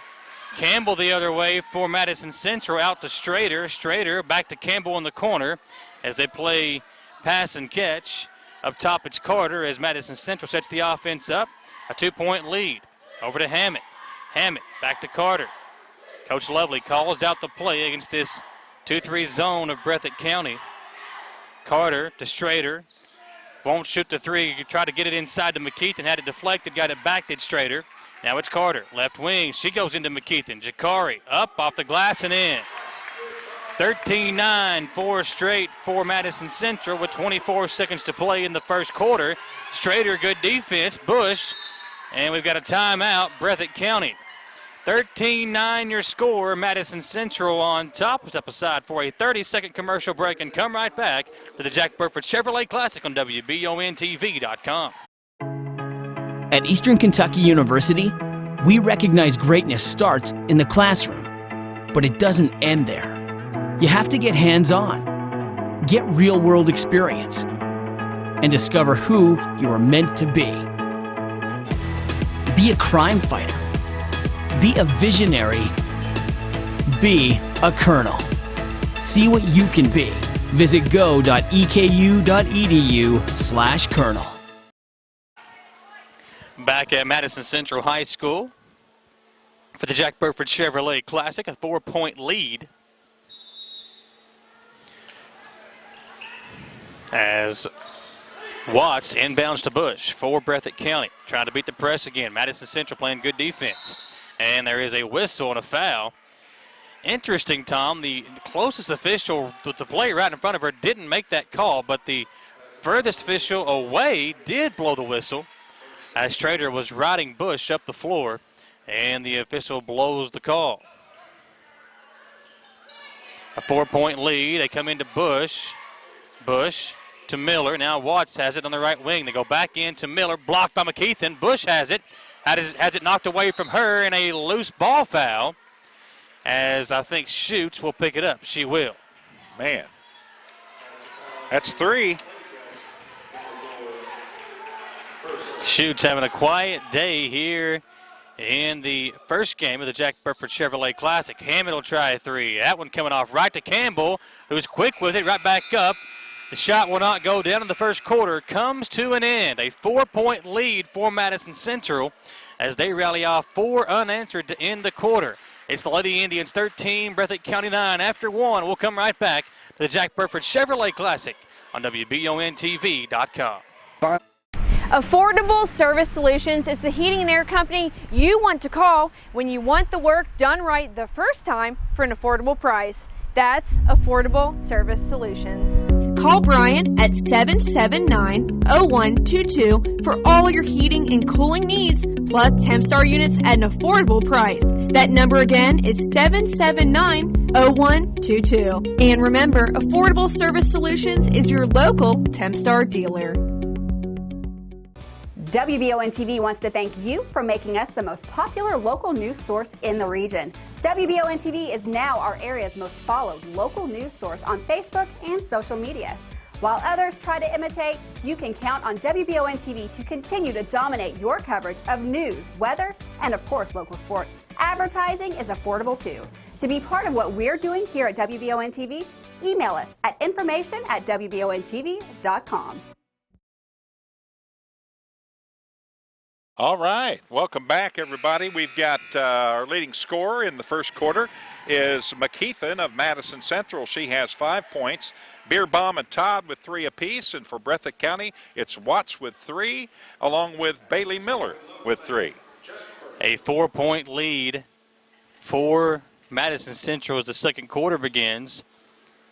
Campbell the other way for Madison Central, out to Strader. Strader back to Campbell in the corner as they play pass and catch. Up top it's Carter as Madison Central sets the offense up. A 2-point lead. Over to Hammett. Hammett back to Carter. Coach Lovely calls out the play against this 2-3 zone of Breathitt County. Carter to Strader. Won't shoot the three. Tried to get it inside to McKeithen. Had it deflected. Got it back to Strader. Now it's Carter, left wing. She goes into McKeithen. Jakari up off the glass and in. 13-9, 4 straight for Madison Central with 24 seconds to play in the first quarter. Strader, good defense. Bush, and we've got a timeout. Breathitt County. 13-9 your score. Madison Central on top. We'll step aside for a 30-second commercial break and come right back to the Jack Burford Chevrolet Classic on WBONTV.com. At Eastern Kentucky University, we recognize greatness starts in the classroom, but it doesn't end there. You have to get hands-on, get real-world experience, and discover who you are meant to be. Be a crime fighter. Be a visionary. Be a colonel. See what you can be. Visit go.eku.edu/colonel. Back at Madison Central High School for the Jack Burford Chevrolet Classic, a 4-point lead. As Watts inbounds to Bush for Breathitt County. Trying to beat the press again. Madison Central playing good defense. And there is a whistle and a foul. Interesting, Tom, the closest official with the play right in front of her didn't make that call, but the furthest official away did blow the whistle as Strader was riding Bush up the floor, and the official blows the call. A 4-point lead. They come into Bush. Bush to Miller. Now Watts has it on the right wing. They go back in to Miller, blocked by McKeithen. Bush has it. Has it knocked away from her in a loose ball foul. As I think Schutz will pick it up. She will. Man, that's 3. Schutz having a quiet day here in the first game of the Jack Burford Chevrolet Classic. Hammond will try a 3. That one coming off right to Campbell, who's quick with it, right back up. The shot will not go down in the first quarter. Comes to an end. A 4-point lead for Madison Central as they rally off 4 unanswered to end the quarter. It's the Lady Indians 13, Breathitt County 9 after 1. We'll come right back to the Jack Burford Chevrolet Classic on WBONTV.com. Affordable Service Solutions is the heating and air company you want to call when you want the work done right the first time for an affordable price. That's Affordable Service Solutions. Call Brian at 779-0122 for all your heating and cooling needs, plus Tempstar units at an affordable price. That number again is 779-0122. And remember, Affordable Service Solutions is your local Tempstar dealer. WBON-TV wants to thank you for making us the most popular local news source in the region. WBON-TV is now our area's most followed local news source on Facebook and social media. While others try to imitate, you can count on WBON-TV to continue to dominate your coverage of news, weather, and of course local sports. Advertising is affordable too. To be part of what we're doing here at WBON-TV, email us at information@WBONTV.com. All right, welcome back, everybody. We've got our leading scorer in the first quarter is McKeithen of Madison Central. She has 5 points. Beerbaum and Todd with 3 apiece, and for Breathitt County, it's Watts with 3, along with Bailey Miller. with 3. A 4-point lead for Madison Central as the second quarter begins.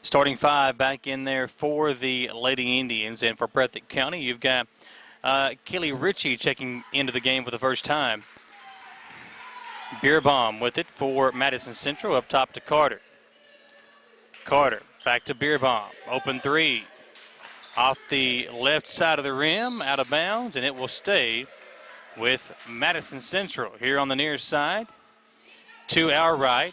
Starting 5 back in there for the Lady Indians. And for Breathitt County, you've got Kelly Ritchie checking into the game for the first time. Beerbaum with it for Madison Central, up top to Carter. Carter back to Beerbaum. Open 3. Off the left side of the rim, out of bounds, and it will stay with Madison Central here on the near side. To our right.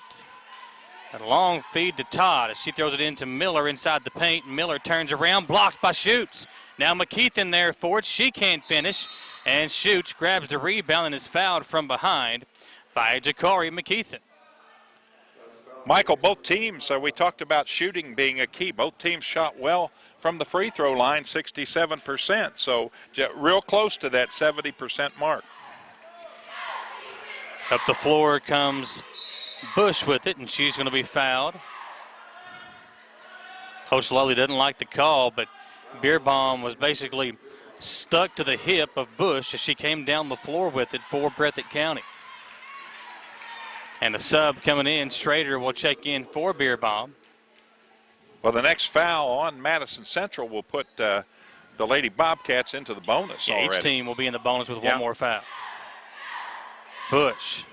A long feed to Todd as she throws it into Miller inside the paint. Miller turns around, blocked by Schutz. Now McKeith in there for it. She can't finish, and Schutz grabs the rebound and is fouled from behind by Jakari McKeithen. Michael, both teams, we talked about shooting being a key. Both teams shot well from the free throw line, 67%. So real close to that 70% mark. Up the floor comes Bush with it, and she's going to be fouled. Coach Lully doesn't like the call, but Beerbaum was basically stuck to the hip of Bush as she came down the floor with it for Breathitt County. And the sub coming in, Strader will check in for Beerbaum. Well, the next foul on Madison Central will put the Lady Bobcats into the bonus already. Each team will be in the bonus with one more foul. Bush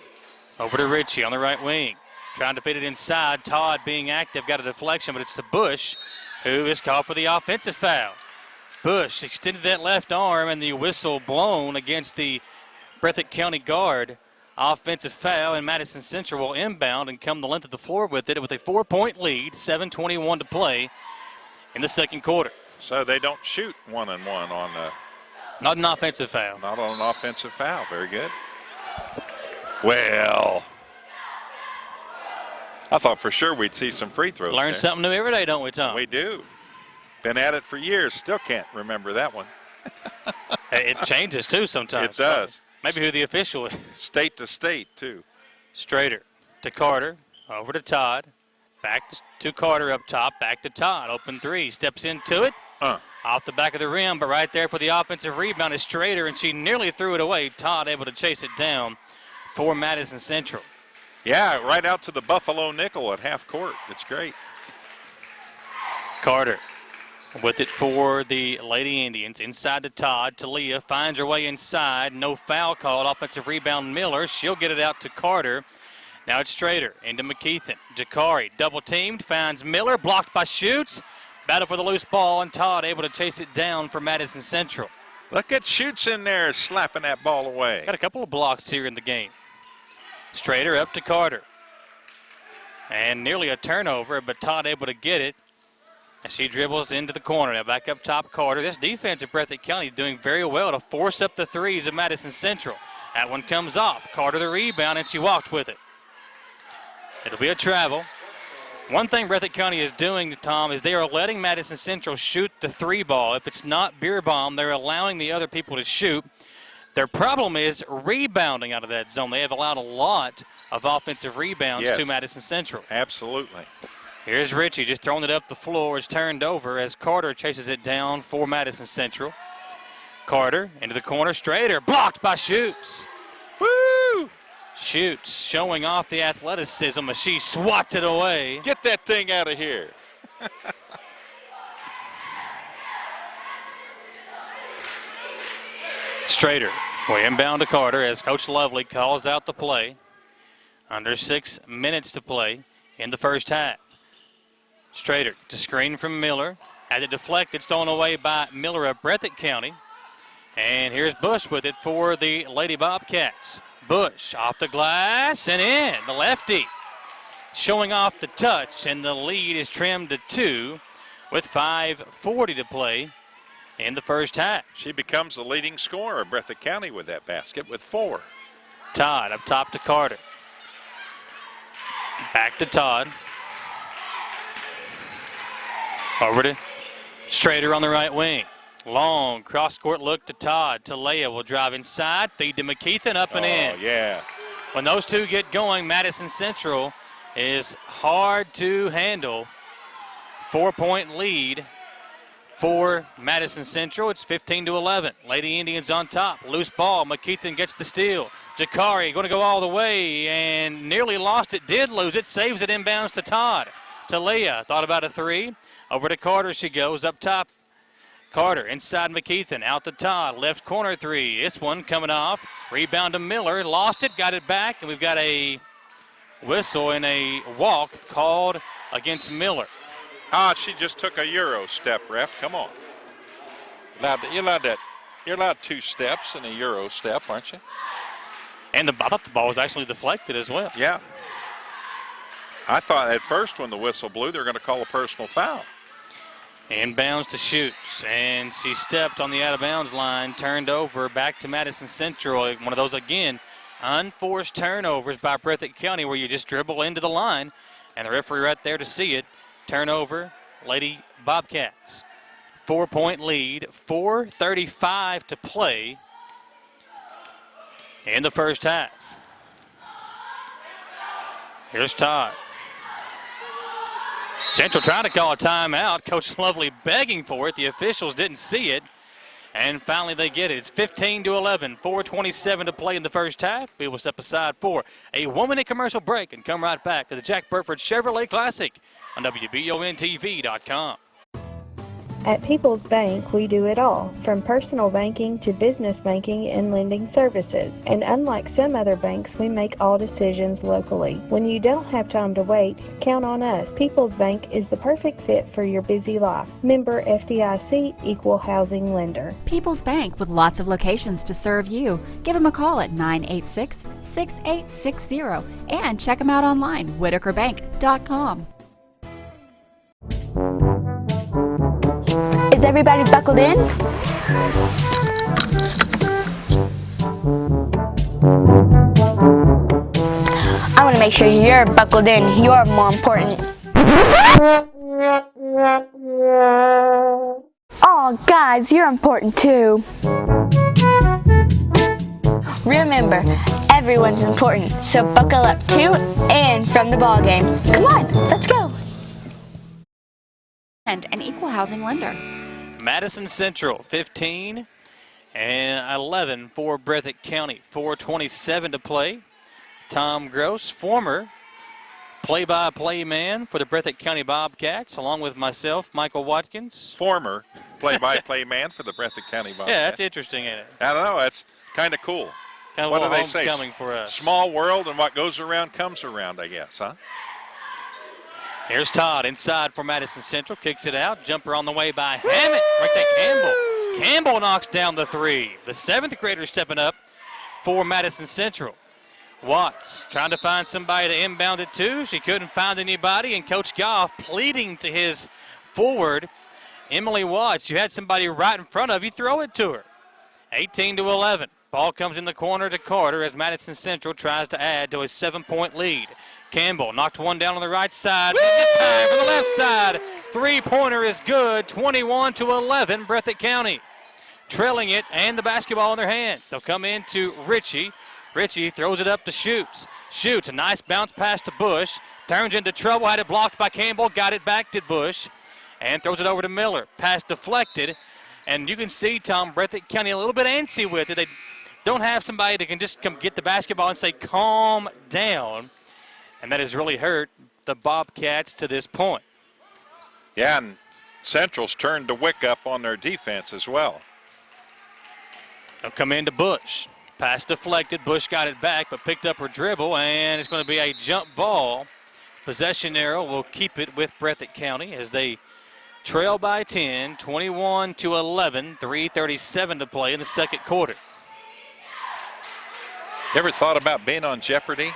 over to Ritchie on the right wing. Trying to fit it inside. Todd being active, got a deflection, but it's to Bush, who is called for the offensive foul. Bush extended that left arm, and the whistle blown against the Breathitt County guard. Offensive foul, and Madison Central will inbound and come the length of the floor with it with a 4-point lead, 7:21 to play in the second quarter. So they don't shoot 1-and-1 on the... Not an offensive foul. Not on an offensive foul. Very good. Well, I thought for sure we'd see some free throws. Learn there. something new every day, don't we, Tom? We do. Been at it for years. Still can't remember that one. It changes, too, sometimes. It does. Maybe who the official is. State to state, too. Strader to Carter, over to Todd. Back to Carter up top, back to Todd. Open 3, steps into it. Off the back of the rim, but right there for the offensive rebound is Strader, and she nearly threw it away. Todd able to chase it down for Madison Central. Yeah, right out to the Buffalo nickel at half court. It's great. Carter with it for the Lady Indians. Inside to Todd. Talia finds her way inside. No foul called. Offensive rebound Miller. She'll get it out to Carter. Now it's Strader into McKeithen. Jakari double teamed. Finds Miller. Blocked by Schutz. Battle for the loose ball, and Todd able to chase it down for Madison Central. Look at Schutz in there slapping that ball away. Got a couple of blocks here in the game. Strader up to Carter. And nearly a turnover, but Todd able to get it. And she dribbles into the corner. Now back up top, Carter. This defense at Breathitt County doing very well to force up the threes of Madison Central. That one comes off. Carter the rebound, and she walked with it. It'll be a travel. One thing Breathitt County is doing, Tom, is they are letting Madison Central shoot the 3 ball. If it's not Beerbaum, they're allowing the other people to shoot. Their problem is rebounding out of that zone. They have allowed a lot of offensive rebounds to Madison Central. Absolutely. Here's Ritchie just throwing it up the floor. It's turned over as Carter chases it down for Madison Central. Carter into the corner. Strader blocked by Schutz. Woo! Schutz showing off the athleticism as she swats it away. Get that thing out of here. Strader will inbound to Carter as Coach Lovely calls out the play. Under 6 minutes to play in the first half. Strader to screen from Miller. Had it deflected, stolen away by Miller of Breathitt County. And here's Bush with it for the Lady Bobcats. Bush off the glass and in. The lefty showing off the touch, and the lead is trimmed to 2 with 5:40 to play in the first half. She becomes the leading scorer of Breathitt County with that basket with 4. Todd up top to Carter. Back to Todd. Over to Strader on the right wing. Long cross-court look to Todd. Talea will drive inside, feed to McKeithen, up and in. Yeah. When those two get going, Madison Central is hard to handle. 4-point lead for Madison Central. It's 15-11. Lady Indians on top. Loose ball. McKeithen gets the steal. Jakari going to go all the way and nearly lost it. Did lose it. Saves it inbounds to Todd. To Leah. Thought about a three. Over to Carter she goes. Up top. Carter inside McKeithen. Out to Todd. Left corner three. This one coming off. Rebound to Miller. Lost it. Got it back. And we've got a whistle and a walk called against Miller. She just took a Euro step, ref. Come on. You're allowed 2 steps and a Euro step, aren't you? And I thought the ball was actually deflected as well. Yeah. I thought at first when the whistle blew, they were going to call a personal foul. Inbounds to Shoots, and she stepped on the out-of-bounds line, turned over, back to Madison Central. One of those, again, unforced turnovers by Breathitt County where you just dribble into the line, and the referee right there to see it. Turnover, Lady Bobcats. 4-point lead, 4:35 to play in the first half. Here's Todd. Central trying to call a timeout. Coach Lovely begging for it. The officials didn't see it. And finally they get it. It's 15-11, 4:27 to play in the first half. We will step aside for a 1-minute commercial break and come right back to the Jack Burford Chevrolet Classic on WBONTV.com. At People's Bank, we do it all, from personal banking to business banking and lending services. And unlike some other banks, we make all decisions locally. When you don't have time to wait, count on us. People's Bank is the perfect fit for your busy life. Member FDIC, Equal Housing Lender. People's Bank, with lots of locations to serve you. Give them a call at 986-6860 and check them out online, whitakerbank.com. Is everybody buckled in? I want to make sure you're buckled in. You're more important. Oh, guys, you're important too. Remember, everyone's important, so buckle up to and from the ball game. Come on, let's go. And an equal housing lender. Madison Central 15 and 11 for Breathitt County. 4:27 to play. Tom Gross, former play-by-play man for the Breathitt County Bobcats, along with myself, Michael Watkins. Former play-by-play man for the Breathitt County Bobcats. Yeah, that's interesting, ain't it? I don't know. That's kind of cool. Kind of what a do they say? homecoming for us. Small world, and what goes around comes around, I guess, huh? Here's Todd inside for Madison Central. Kicks it out. Jumper on the way by Hammett. Right there, Campbell. Campbell knocks down the three. The 7th grader stepping up for Madison Central. Watts trying to find somebody to inbound it to. She couldn't find anybody, and Coach Goff pleading to his forward, Emily Watts. You had somebody right in front of you. Throw it to her. 18-11. Ball comes in the corner to Carter as Madison Central tries to add to a 7-point lead. Campbell knocked one down on the right side. This time for the left side. Three-pointer is good. 21-11, Breathitt County. Trailing it and the basketball in their hands. They'll come into Ritchie. Ritchie throws it up to Shoots. Shoots, a nice bounce pass to Bush. Turns into trouble, had it blocked by Campbell. Got it back to Bush. And throws it over to Miller. Pass deflected. And you can see, Tom, Breathitt County a little bit antsy with it. They don't have somebody that can just come get the basketball and say, calm down. And that has really hurt the Bobcats to this point. Yeah, and Central's turned the wick up on their defense as well. They'll come into Bush. Pass deflected. Bush got it back, but picked up her dribble, and it's going to be a jump ball. Possession arrow will keep it with Breathitt County as they trail by 10, 21-11, 3:37 to play in the second quarter. You ever thought about being on Jeopardy?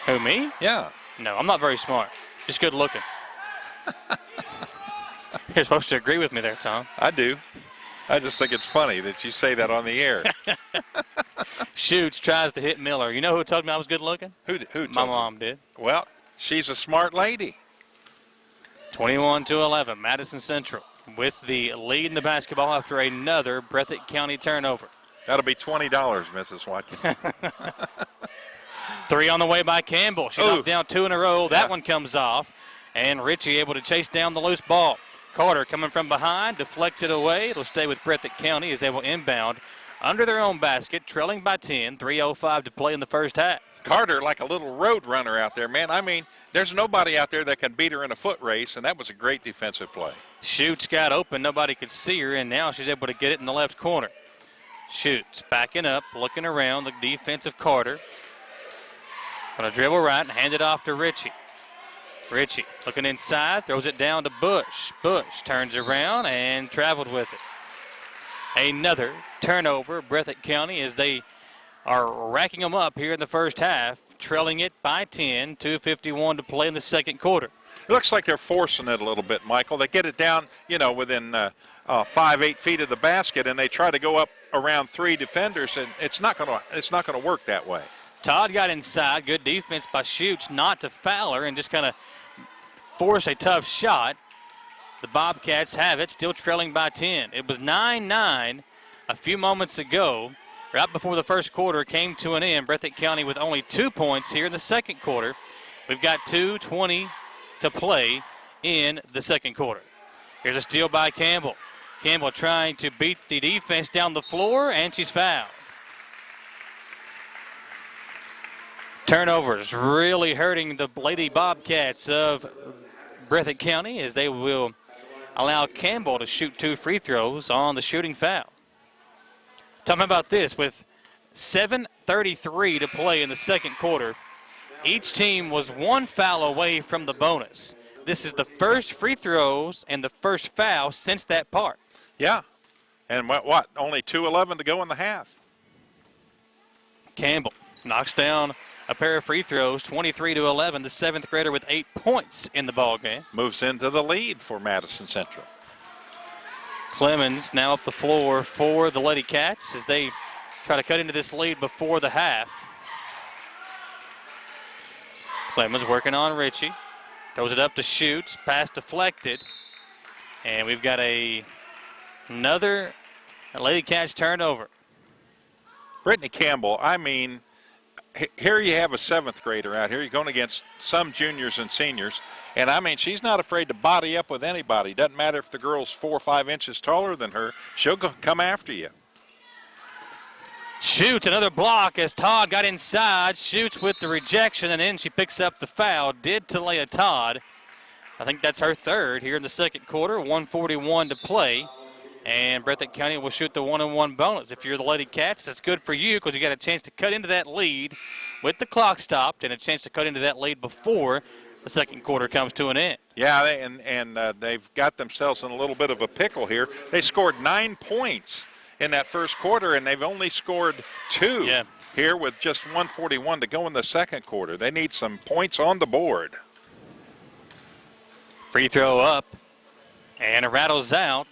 Who, me? Yeah. No, I'm not very smart. Just good looking. You're supposed to agree with me there, Tom. I do. I just think it's funny that you say that on the air. Shoots, tries to hit Miller. You know who told me I was good looking? Who told My you? mom did. Well, she's a smart lady. 21-11, Madison Central with the lead in the basketball after another Breathitt County turnover. That'll be $20, Mrs. Watkins. Three on the way by Campbell. She knocked down two in a row. That one comes off. And Ritchie able to chase down the loose ball. Carter coming from behind, deflects it away. It'll stay with Breathitt County as they will inbound under their own basket, trailing by 10, 3:05 to play in the first half. Carter like a little road runner out there, man. I mean, there's nobody out there that can beat her in a foot race, and that was a great defensive play. Shoots got open. Nobody could see her, and now she's able to get it in the left corner. Shoots, backing up, looking around, the defensive Carter. Going to dribble right and hand it off to Ritchie. Ritchie looking inside, throws it down to Bush. Bush turns around and traveled with it. Another turnover, Breathitt County, as they are racking them up here in the first half, trailing it by 10, 2:51 to play in the second quarter. It looks like they're forcing it a little bit, Michael. They get it down, within 5-8 feet of the basket, and they try to go up around 3 defenders, and it's not going to work that way. Todd got inside. Good defense by Shoots not to foul her and just kind of force a tough shot. The Bobcats have it, still trailing by 10. It was 9-9 a few moments ago. Right before the first quarter came to an end, Breathitt County with only 2 points here in the second quarter. We've got 2:20 to play in the second quarter. Here's a steal by Campbell. Campbell trying to beat the defense down the floor, and she's fouled. Turnovers really hurting the Lady Bobcats of Breathitt County as they will allow Campbell to shoot 2 free throws on the shooting foul. Talking about this, with 7:33 to play in the second quarter, each team was 1 foul away from the bonus. This is the first free throws and the first foul since that part. Yeah, and what? Only 2:11 to go in the half. Campbell knocks down a pair of free throws, 23-11. The 7th grader with 8 points in the ball game. Moves into the lead for Madison Central. Clemens now up the floor for the Lady Cats as they try to cut into this lead before the half. Clemens working on Ritchie. Throws it up to Shoots. Pass deflected. And we've got another Lady Cats turnover. Brittany Campbell, I mean, here you have a 7th grader out here. You're going against some juniors and seniors. And, I mean, she's not afraid to body up with anybody. Doesn't matter if the girl's 4 or 5 inches taller than her. She'll come after you. Shoots, another block as Todd got inside. Shoots with the rejection, and then she picks up the foul. Did Talia Todd. I think that's her 3rd here in the second quarter. 1:41 to play. And Breathitt County will shoot the 1-on-1 bonus. If you're the Lady Cats, that's good for you because you got a chance to cut into that lead with the clock stopped and a chance to cut into that lead before the second quarter comes to an end. Yeah, they've got themselves in a little bit of a pickle here. They scored 9 points in that first quarter, and they've only scored 2 here with just 1:41 to go in the second quarter. They need some points on the board. Free throw up, and it rattles out.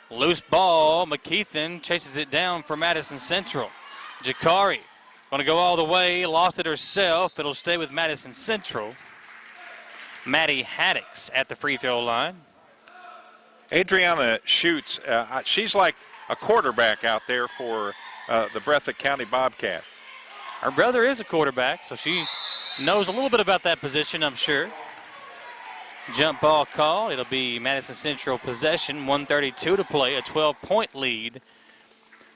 Loose ball. McKeithen chases it down for Madison Central. Jakari going to go all the way. Lost it herself. It'll stay with Madison Central. Maddie Haddix at the free throw line. Adriana Shoots, she's like a quarterback out there for the Breathitt County Bobcats. Her brother is a quarterback, so she knows a little bit about that position, I'm sure. Jump ball call. It'll be Madison Central possession. 1:32 to play. A 12-point lead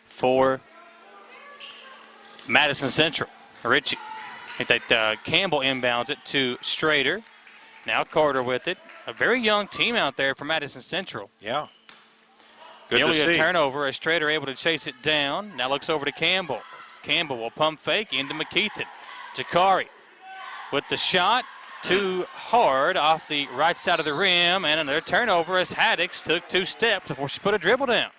for Madison Central. Ritchie. Campbell inbounds it to Strader. Now Carter with it. A very young team out there for Madison Central. Yeah. Good Nearly to see. A turnover as Strader able to chase it down. Now looks over to Campbell. Campbell will pump fake into McKeithen. Jakari with the shot. Too hard off the right side of the rim, and another turnover as Haddix took 2 steps before she put a dribble down.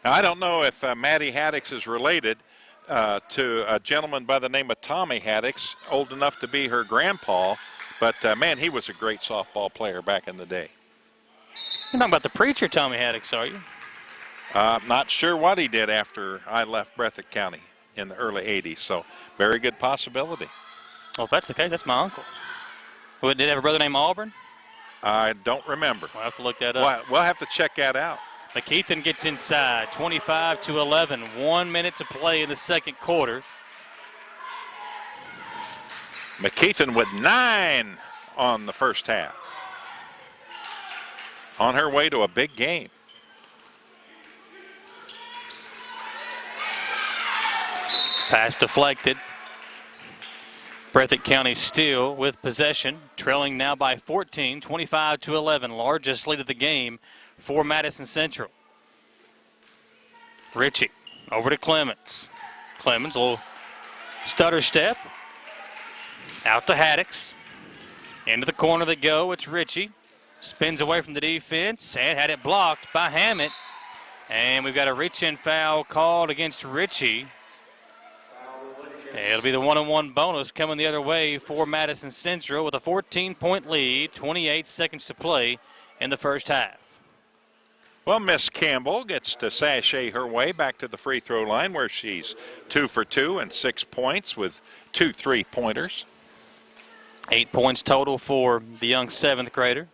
Now, I don't know if Maddie Haddix is related to a gentleman by the name of Tommy Haddix, old enough to be her grandpa, but, man, he was a great softball player back in the day. You're talking about the preacher Tommy Haddix, are you? Not sure what he did after I left Breathitt County in the early 80s, so very good possibility. Well, if that's the case, that's my uncle. Did he have a brother named Auburn? I don't remember. We'll have to look that up. We'll have to check that out. McKeithen gets inside, 25-11. 1 minute to play in the second quarter. McKeithen with 9 on the first half. on her way to a big game. Pass deflected. Breathitt County still with possession, trailing now by 14, 25-11, largest lead of the game for Madison Central. Ritchie over to Clemens. Clemens, a little stutter step. Out to Haddix. Into the corner they go. It's Ritchie. Spins away from the defense and had it blocked by Hammett. And we've got a reach-in foul called against Ritchie. It'll be the 1-on-1 bonus coming the other way for Madison Central with a 14-point lead, 28 seconds to play in the first half. Well, Miss Campbell gets to sashay her way back to the free throw line where she's 2 for 2 and 6 points with 2 3-pointers. 8 points total for the young 7th grader.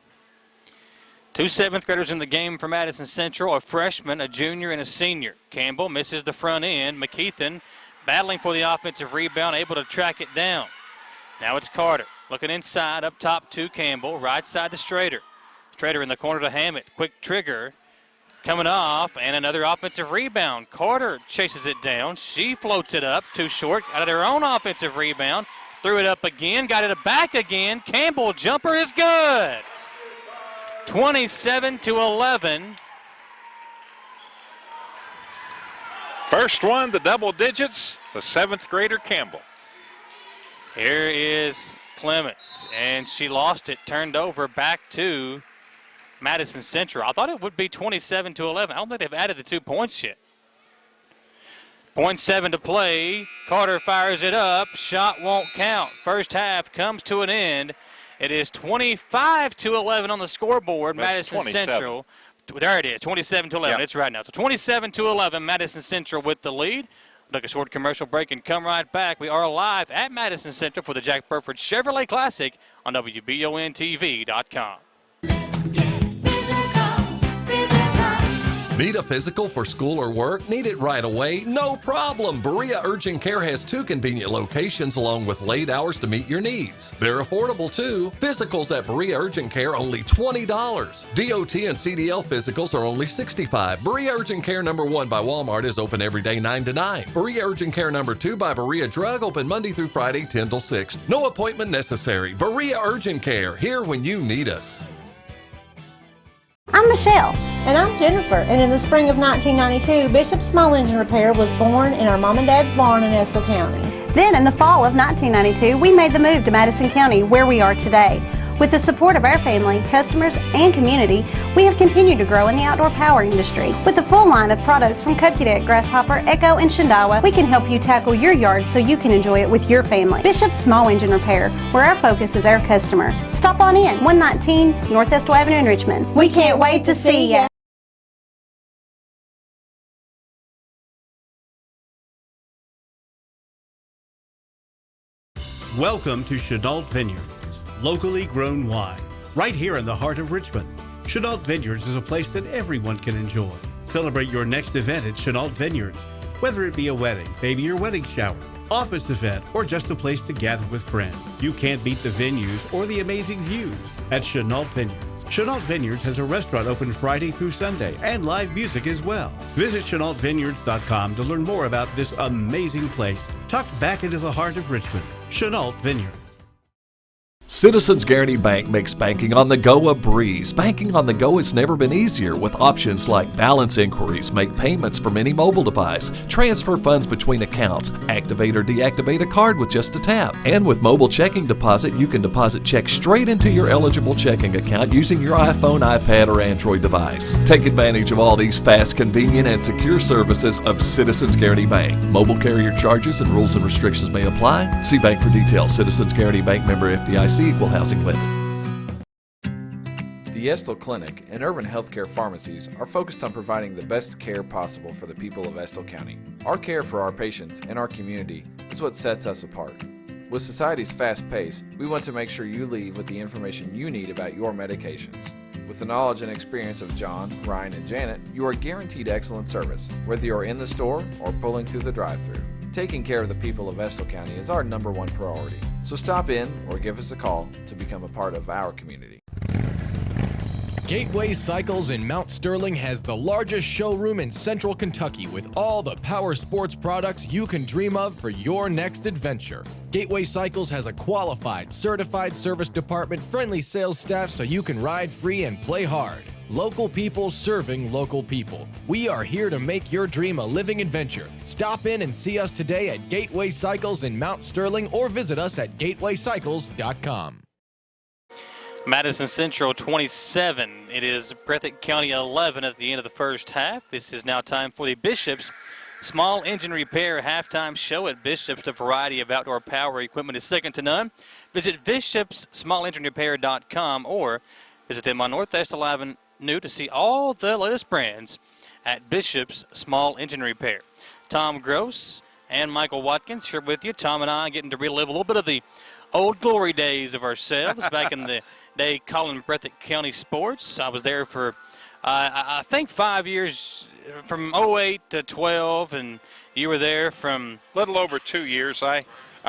2 7th graders in the game for Madison Central, a freshman, a junior, and a senior. Campbell misses the front end. McKeithen battling for the offensive rebound, able to track it down. Now it's Carter looking inside, up top to Campbell, right side to Strader. Strader in the corner to Hammett. Quick trigger coming off, and another offensive rebound. Carter chases it down. She floats it up, too short, out of their own offensive rebound. Threw it up again, got it back again. Campbell jumper is good. 27-11. First one, the double digits, the 7th grader Campbell. Here is Clemens, and she lost it, turned over back to Madison Central. I thought it would be 27-11. I don't think they've added the 2 points yet. 0.7 to play. Carter fires it up. Shot won't count. First half comes to an end. It is 25-11 on the scoreboard. That's Madison 27. Central. There it is, 27-11. Yep. It's right now. So 27-11, Madison Central with the lead. We'll take a short commercial break and come right back. We are live at Madison Central for the Jack Burford Chevrolet Classic on WBONTV.com. Need a physical for school or work? Need it right away? No problem. Berea Urgent Care has 2 convenient locations along with late hours to meet your needs. They're affordable too. Physicals at Berea Urgent Care only $20. DOT and CDL physicals are only $65. Berea Urgent Care number 1 by Walmart is open every day 9 to 9. Berea Urgent Care number 2 by Berea Drug open Monday through Friday 10 till 6. No appointment necessary. Berea Urgent Care, here when you need us. I'm Michelle. And I'm Jennifer. And in the spring of 1992, Bishop Small Engine Repair was born in our mom and dad's barn in Estill County. Then in the fall of 1992, we made the move to Madison County, where we are today. With the support of our family, customers, and community, we have continued to grow in the outdoor power industry. With a full line of products from Cupcadet, Grasshopper, Echo, and Shindawa, we can help you tackle your yard so you can enjoy it with your family. Bishop's Small Engine Repair, where our focus is our customer. Stop on in, 119 North Estill Avenue in Richmond. We can't wait to see ya. Welcome to Chenault Vineyards, locally grown wine, right here in the heart of Richmond. Chenault Vineyards is a place that everyone can enjoy. Celebrate your next event at Chenault Vineyards, whether it be a wedding, maybe your wedding shower, office event, or just a place to gather with friends. You can't beat the venues or the amazing views at Chenault Vineyards. Chenault Vineyards has a restaurant open Friday through Sunday and live music as well. Visit ChenaultVineyards.com to learn more about this amazing place tucked back into the heart of Richmond. Chenault Vineyards. Citizens Guaranty Bank makes banking on the go a breeze. Banking on the go has never been easier with options like balance inquiries, make payments from any mobile device, transfer funds between accounts, activate or deactivate a card with just a tap. And with mobile checking deposit, you can deposit checks straight into your eligible checking account using your iPhone, iPad, or Android device. Take advantage of all these fast, convenient, and secure services of Citizens Guaranty Bank. Mobile carrier charges and rules and restrictions may apply. See bank for details. Citizens Guaranty Bank, member FDIC. Equal housing lender. The Estill Clinic and Urban Healthcare Pharmacies are focused on providing the best care possible for the people of Estill County. Our care for our patients and our community is what sets us apart. With society's fast pace, we want to make sure you leave with the information you need about your medications. With the knowledge and experience of John, Ryan, and Janet, you are guaranteed excellent service, whether you're in the store or pulling through the drive-thru. Taking care of the people of Estill County is our #1 priority. So stop in or give us a call to become a part of our community. Gateway Cycles in Mount Sterling has the largest showroom in central Kentucky with all the power sports products you can dream of for your next adventure. Gateway Cycles has a qualified, certified service department, friendly sales staff so you can ride free and play hard. Local people serving local people. We are here to make your dream a living adventure. Stop in and see us today at Gateway Cycles in Mount Sterling or visit us at gatewaycycles.com. Madison Central 27. It is Breathitt County 11 at the end of the first half. This is now time for the Bishop's Small Engine Repair halftime show at Bishop's. The variety of outdoor power equipment is second to none. Visit bishopssmallenginerepair.com or visit them on Northwest 11 New to see all the latest brands at Bishop's Small Engine Repair. Tom Gross and Michael Watkins here with you. Tom and I getting to relive a little bit of the old glory days of ourselves back in the day calling Breathitt County sports. I was there for, I think, 5 years, from 08 to 12, and you were there from... Little over 2 years. I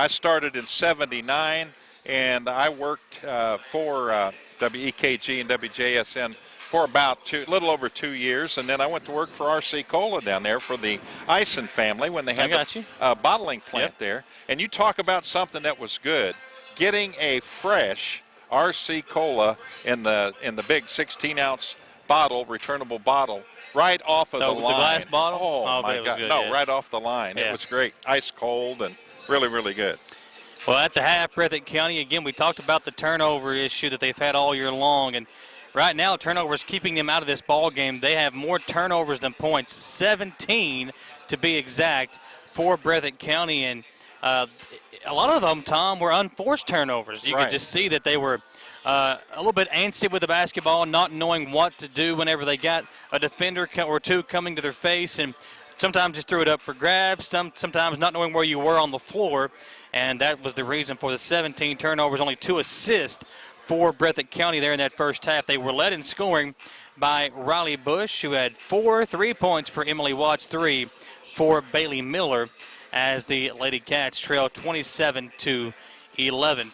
started in 79, and I worked for WEKG and WJSN for about little over 2 years, and then I went to work for R.C. Cola down there for the Ison family when they had a bottling plant there. And you talk about something that was good, getting a fresh R.C. Cola in the big 16-ounce bottle, returnable bottle, right off of the line. The glass bottle? Oh my God. Good, no, right off the line. It was great. Ice cold and really, really good. Well, at the half, Breathitt County, again, we talked about the turnover issue that they've had all year long, and right now turnovers keeping them out of this ball game. They have more turnovers than points, 17 to be exact, for Breathitt County, and a lot of them, Tom, were unforced turnovers. You could just see that they were a little bit antsy with the basketball, not knowing what to do whenever they got a defender or two coming to their face, and sometimes just threw it up for grabs, sometimes not knowing where you were on the floor, and that was the reason for the 17 turnovers, only 2 assists for Breathitt County there in that first half. They were led in scoring by Riley Bush, who had 4 3-points for Emily Watts, 3 for Bailey Miller, as the Lady Cats trail 27-11.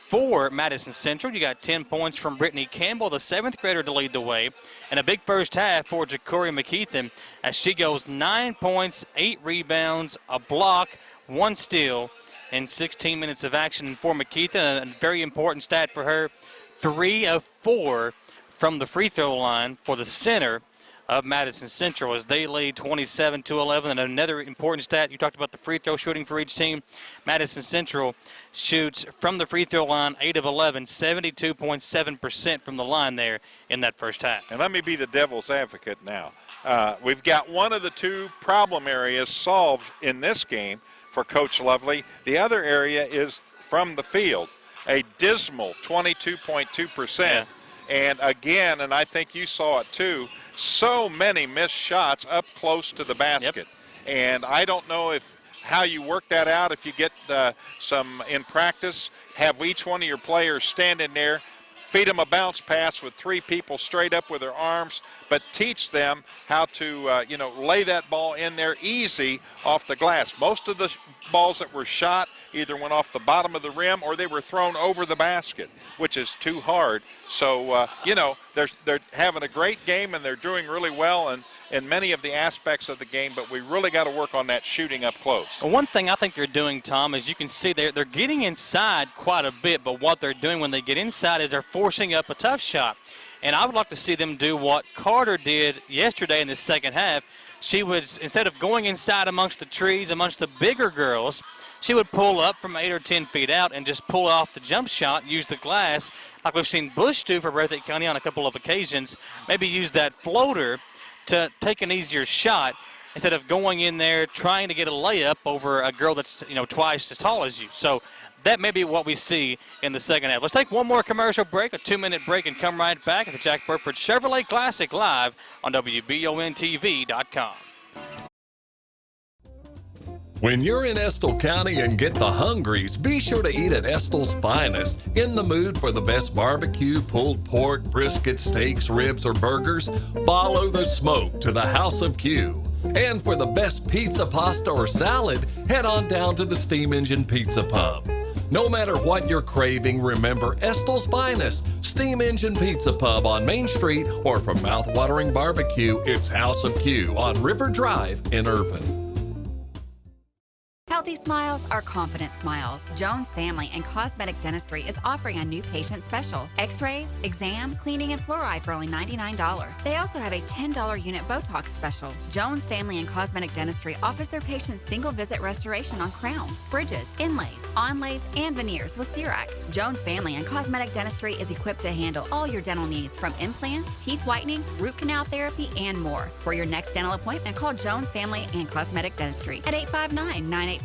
For Madison Central, you got 10 points from Brittany Campbell, the 7th grader, to lead the way. And a big first half for Ja'Cory McKeithen as she goes 9 points, 8 rebounds, a block, 1 steal in 16 minutes of action for McKeithen. A very important stat for her, 3 of 4 from the free throw line for the center of Madison Central as they lead 27-11. And another important stat, you talked about the free throw shooting for each team. Madison Central shoots from the free throw line 8 of 11, 72.7% from the line there in that first half. And let me be the devil's advocate now. We've got one of the 2 problem areas solved in this game for Coach Lovely. The other area is from the field, a dismal 22.2%. Yeah. And again, and I think you saw it too, so many missed shots up close to the basket. Yep. And I don't know how you work that out. If you get some in practice, have each one of your players standing there, feed them a bounce pass with 3 people straight up with their arms, but teach them how to, lay that ball in there easy off the glass. Most of the balls that were shot either went off the bottom of the rim or they were thrown over the basket, which is too hard. So, they're having a great game and they're doing really well in many of the aspects of the game, but we really got to work on that shooting up close. Well, one thing I think they're doing, Tom, is you can see they're getting inside quite a bit, but what they're doing when they get inside is they're forcing up a tough shot. And I would like to see them do what Carter did yesterday in the second half. She was, instead of going inside amongst the trees, amongst the bigger girls, she would pull up from 8 or 10 feet out and just pull off the jump shot, use the glass, like we've seen Bush do for Breathitt County on a couple of occasions, maybe use that floater to take an easier shot instead of going in there trying to get a layup over a girl that's, twice as tall as you. So that may be what we see in the second half. Let's take one more commercial break, a 2-minute break, and come right back at the Jack Burford Chevrolet Classic live on WBONTV.com. When you're in Estill County and get the hungries, be sure to eat at Estill's Finest. In the mood for the best barbecue, pulled pork, brisket, steaks, ribs, or burgers? Follow the smoke to the House of Q. And for the best pizza, pasta, or salad, head on down to the Steam Engine Pizza Pub. No matter what you're craving, remember Estill's Finest, Steam Engine Pizza Pub on Main Street, or for mouth-watering barbecue, it's House of Q on River Drive in Irvine. Healthy smiles are confident smiles. Jones Family and Cosmetic Dentistry is offering a new patient special. X-rays, exam, cleaning, and fluoride for only $99. They also have a $10 unit Botox special. Jones Family and Cosmetic Dentistry offers their patients single-visit restoration on crowns, bridges, inlays, onlays, and veneers with CERAC. Jones Family and Cosmetic Dentistry is equipped to handle all your dental needs, from implants, teeth whitening, root canal therapy, and more. For your next dental appointment, call Jones Family and Cosmetic Dentistry at 859-985-0201.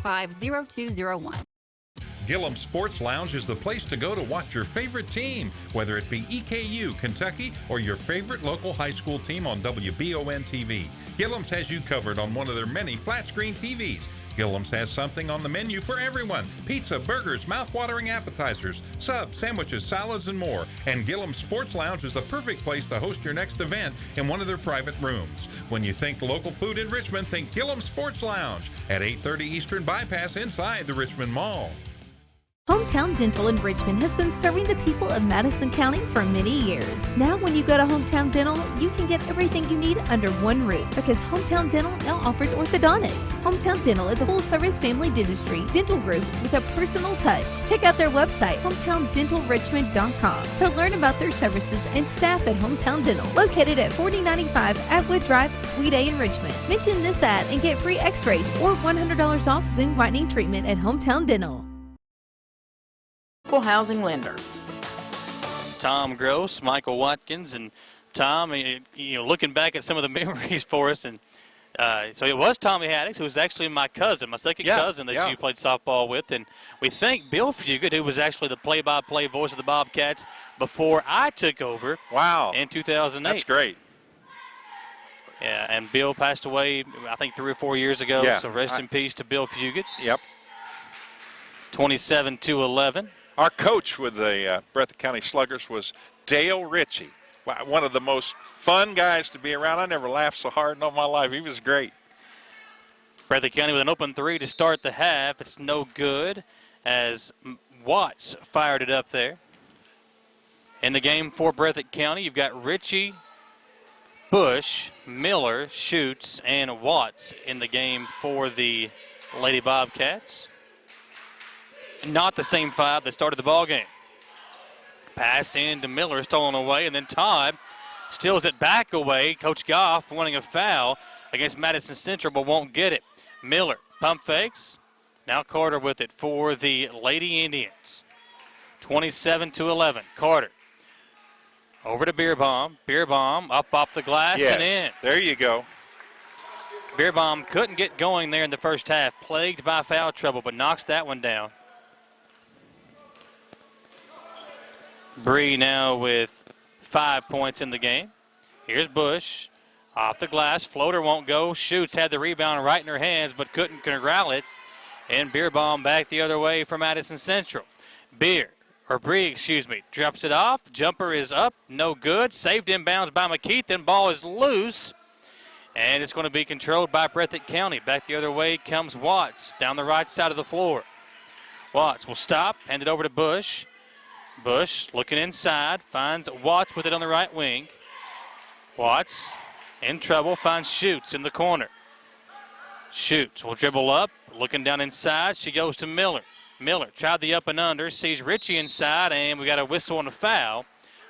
Gillum Sports Lounge is the place to go to watch your favorite team, whether it be EKU, Kentucky, or your favorite local high school team on WBON TV. Gillum's has you covered on one of their many flat-screen TVs. Gillum's has something on the menu for everyone. Pizza, burgers, mouth-watering appetizers, subs, sandwiches, salads, and more. And Gillum Sports Lounge is the perfect place to host your next event in one of their private rooms. When you think local food in Richmond, think Gillum Sports Lounge at 830 Eastern Bypass inside the Richmond Mall. Hometown Dental in Richmond has been serving the people of Madison County for many years. Now when you go to Hometown Dental, you can get everything you need under one roof, because Hometown Dental now offers orthodontics. Hometown Dental is a full-service family dentistry dental group with a personal touch. Check out their website, hometowndentalrichmond.com, to learn about their services and staff at Hometown Dental, located at 4095 Atwood Drive, Suite A in Richmond. Mention this ad and get free x-rays or $100 off Zoom whitening treatment at Hometown Dental. Housing lender. Tom Gross, Michael Watkins, and Tom, looking back at some of the memories for us, and so it was Tommy Haddix, who was actually my cousin, my second cousin that you played softball with, and we thank Bill Fugit, who was actually the play-by-play voice of the Bobcats before I took over. Wow. In 2008. That's great. Yeah, and Bill passed away, I think, 3 or 4 years ago. Yeah. So rest in peace to Bill Fugit. Yep. 27-11. Our coach with the Breathitt County Sluggers was Dale Ritchie, one of the most fun guys to be around. I never laughed so hard in all my life. He was great. Breathitt County with an open three to start the half. It's no good as Watts fired it up there. In the game for Breathitt County, you've got Ritchie, Bush, Miller, Schutz, and Watts in the game for the Lady Bobcats. Not the same five that started the ball game. Pass in to Miller, stolen away, and then Todd steals it back away. Coach Goff wanting a foul against Madison Central, but won't get it. Miller, pump fakes. Now Carter with it for the Lady Indians. 27-11. Carter over to Beerbaum. Beerbaum up off the glass and in. There you go. Beerbaum couldn't get going there in the first half, plagued by foul trouble, but knocks that one down. Bree now with 5 points in the game. Here's Bush. Off the glass. Floater won't go. Schutz had the rebound right in her hands, but couldn't corral it. And Beerbaum back the other way for Madison Central. Bree, drops it off. Jumper is up. No good. Saved inbounds by McKeith. And ball is loose. And it's going to be controlled by Breathitt County. Back the other way comes Watts down the right side of the floor. Watts will stop. Hand it over to Bush. Bush looking inside, finds Watts with it on the right wing. Watts in trouble, finds Schutz in the corner. Schutz will dribble up, looking down inside. She goes to Miller. Miller tried the up and under, sees Ritchie inside, and we got a whistle and a foul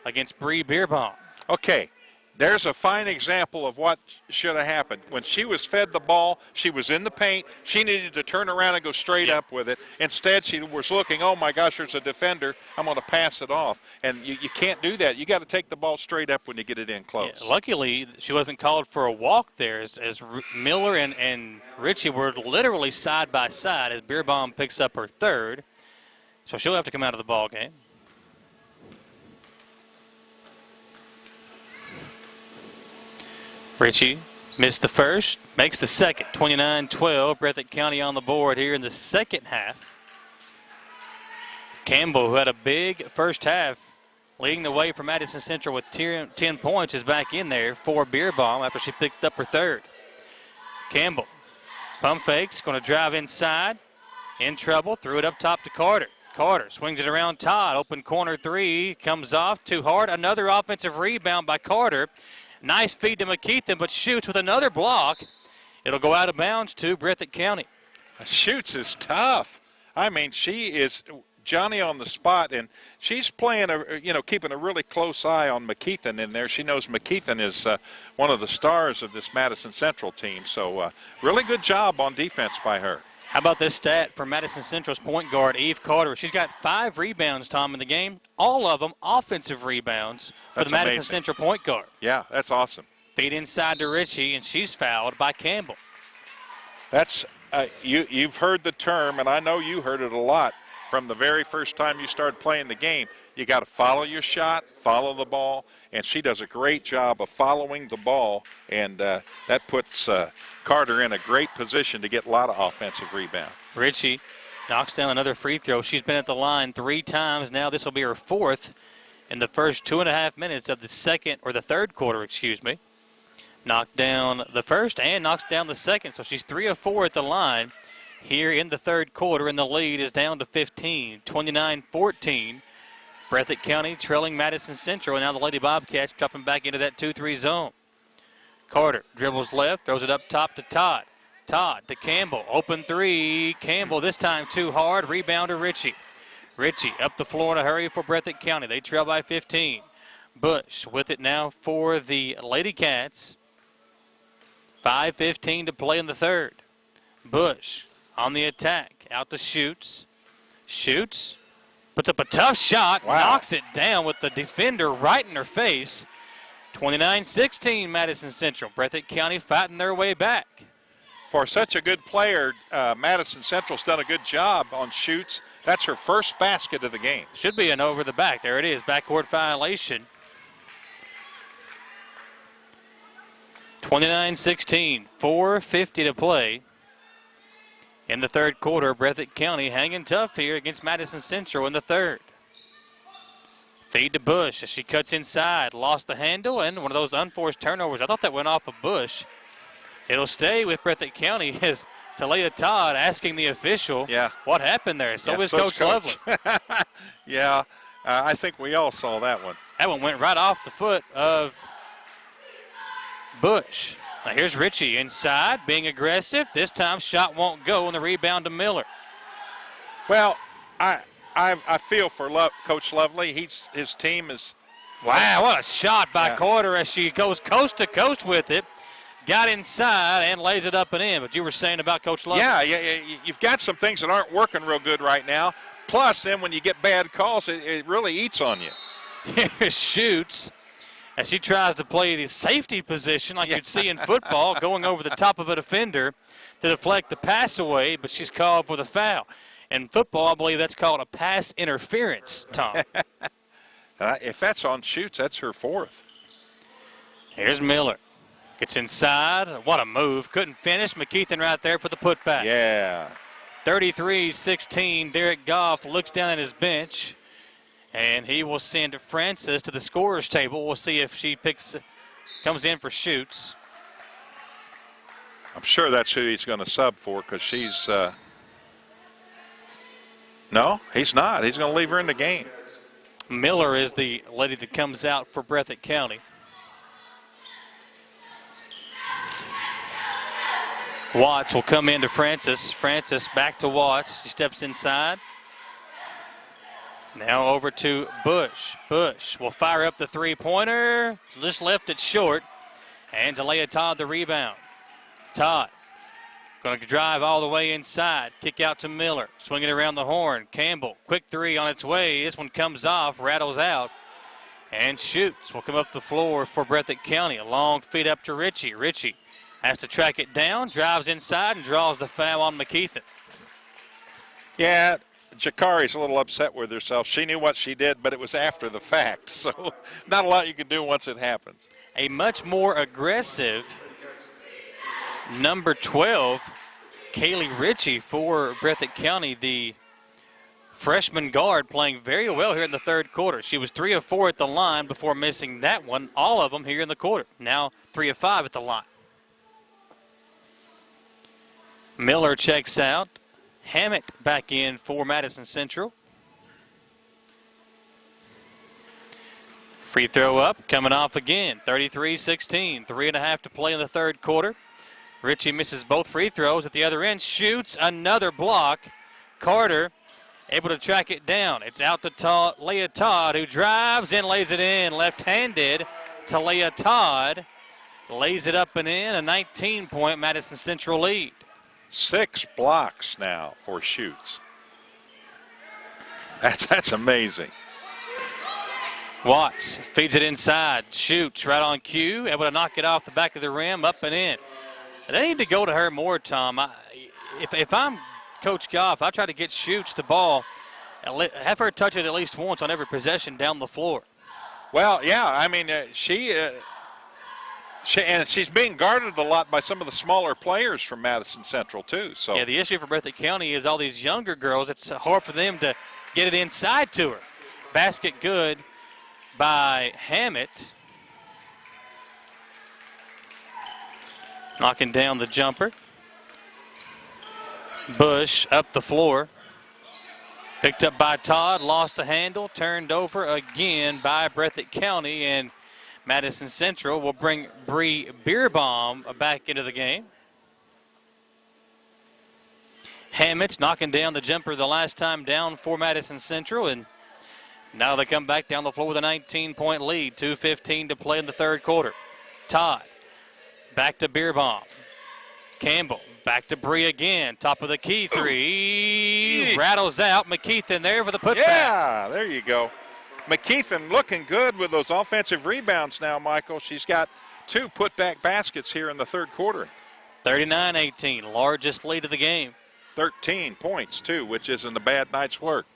against Bree Beerbaum. Okay. There's a fine example of what should have happened. When she was fed the ball, she was in the paint. She needed to turn around and go straight up with it. Instead, she was looking, oh, my gosh, there's a defender. I'm going to pass it off. And you can't do that. You got to take the ball straight up when you get it in close. Yeah, luckily, she wasn't called for a walk there as Miller and Ritchie were literally side by side as Beerbaum picks up her third. So she'll have to come out of the ball game. Ritchie missed the first, makes the second. 29-12, Breathitt County on the board here in the second half. Campbell, who had a big first half, leading the way for Madison Central with 10 points, is back in there for Beerbaum after she picked up her third. Campbell, pump fakes, going to drive inside. In trouble, threw it up top to Carter. Carter swings it around Todd. Open corner three. Comes off too hard. Another offensive rebound by Carter. Nice feed to McKeithen, but shoots with another block. It'll go out of bounds to Breathitt County. Shoots is tough. I mean, she is Johnny on the spot, and she's playing, keeping a really close eye on McKeithen in there. She knows McKeithen is one of the stars of this Madison Central team. So really good job on defense by her. How about this stat for Madison Central's point guard, Eve Carter? She's got 5 rebounds, Tom, in the game. All of them offensive rebounds for the Madison Central point guard. Yeah, that's awesome. Feed inside to Ritchie, and she's fouled by Campbell. That's you've heard the term, and I know you heard it a lot from the very first time you started playing the game. You got to follow your shot, follow the ball, and she does a great job of following the ball, and that puts Carter in a great position to get a lot of offensive rebounds. Ritchie knocks down another free throw. She's been at the line 3 times now. This will be her 4th in the first 2.5 minutes of the third quarter, excuse me. Knocked down the first and knocks down the second, so she's 3 of 4 at the line here in the third quarter, and the lead is down to 15, 29-14. Breathitt County trailing Madison Central, and now the Lady Bobcats dropping back into that 2-3 zone. Carter dribbles left, throws it up top to Todd. Todd to Campbell, open three. Campbell this time too hard, rebound to Ritchie. Ritchie up the floor in a hurry for Breathitt County. They trail by 15. Bush with it now for the Lady Cats. 5:15 to play in the third. Bush on the attack, out to Shoots. Shoots, puts up a tough shot, knocks it down with the defender right in her face. 29-16 Madison Central. Breathitt County fighting their way back. For such a good player, Madison Central's done a good job on Shoots. That's her first basket of the game. Should be an over the back. There it is, backcourt violation. 29-16, 4:50 to play in the third quarter. Breathitt County hanging tough here against Madison Central in the third. Feed to Bush as she cuts inside. Lost the handle and one of those unforced turnovers. I thought that went off of Bush. It'll stay with Breathitt County as Talia Todd asking the official what happened there. So is Coach Lovely. Yeah, I think we all saw that one. That one went right off the foot of Bush. Now here's Ritchie inside, being aggressive. This time shot won't go, and the rebound to Miller. Well, I feel for Coach Lovely. His team is. Wow, what a shot by Carter as she goes coast to coast with it. Got inside and lays it up and in. But you were saying about Coach Lovely. Yeah, you've got some things that aren't working real good right now. Plus, then when you get bad calls, it really eats on you. Here Shoots as she tries to play the safety position like you'd see in football, going over the top of a defender to deflect the pass away, but she's called for the foul. In football, I believe that's called a pass interference, Tom. If that's on Shoots, that's her 4th. Here's Miller. Gets inside. What a move. Couldn't finish. McKeithen right there for the putback. Yeah. 33-16. Derek Goff looks down at his bench, and he will send Francis to the scorer's table. We'll see if she comes in for Shoots. I'm sure that's who he's going to sub for because she's no, he's not. He's going to leave her in the game. Miller is the lady that comes out for Breathitt County. Watts will come into Francis. Francis back to Watts. She steps inside. Now over to Bush. Bush will fire up the three-pointer. Just left it short. And Talia Todd the rebound. Todd going to drive all the way inside. Kick out to Miller. Swinging around the horn. Campbell, quick three on its way. This one comes off, rattles out, and Shoots will come up the floor for Breathitt County. A long feed up to Ritchie. Ritchie has to track it down, drives inside, and draws the foul on McKeithen. Yeah, Jakari's a little upset with herself. She knew what she did, but it was after the fact. So not a lot you can do once it happens. A much more aggressive number 12, Kaylee Ritchie for Breathitt County, the freshman guard, playing very well here in the third quarter. She was 3 of 4 at the line before missing that one, all of them here in the quarter. Now 3 of 5 at the line. Miller checks out. Hammett back in for Madison Central. Free throw up, coming off again. 33-16, 3.5 to play in the third quarter. Ritchie misses both free throws at the other end, shoots another block. Carter able to track it down. It's out to Leah Todd, who drives and lays it in. Left-handed to Leah Todd. Lays it up and in, a 19-point Madison Central lead. 6 blocks now for shoots. That's amazing. Watts feeds it inside, shoots right on cue, able to knock it off the back of the rim, up and in. They need to go to her more, Tom. If I'm Coach Goff, I try to get shoots the ball, and have her touch it at least once on every possession down the floor. Well, yeah, I mean, and she's being guarded a lot by some of the smaller players from Madison Central, too. So yeah, the issue for Breathitt County is all these younger girls. It's hard for them to get it inside to her. Basket good by Hammett. Knocking down the jumper. Bush up the floor. Picked up by Todd, lost the handle, turned over again by Breathitt County, and Madison Central will bring Bree Beerbaum back into the game. Hammett knocking down the jumper the last time down for Madison Central, and now they come back down the floor with a 19-point lead. 2:15 to play in the third quarter. Todd back to Beerbaum. Campbell back to Bree again. Top of the key three. Rattles out. McKeithen there for the putback. Yeah, there you go. McKeithen looking good with those offensive rebounds now, Michael. She's got 2 putback baskets here in the third quarter. 39-18, largest lead of the game. 13 points, too, which isn't a bad night's work.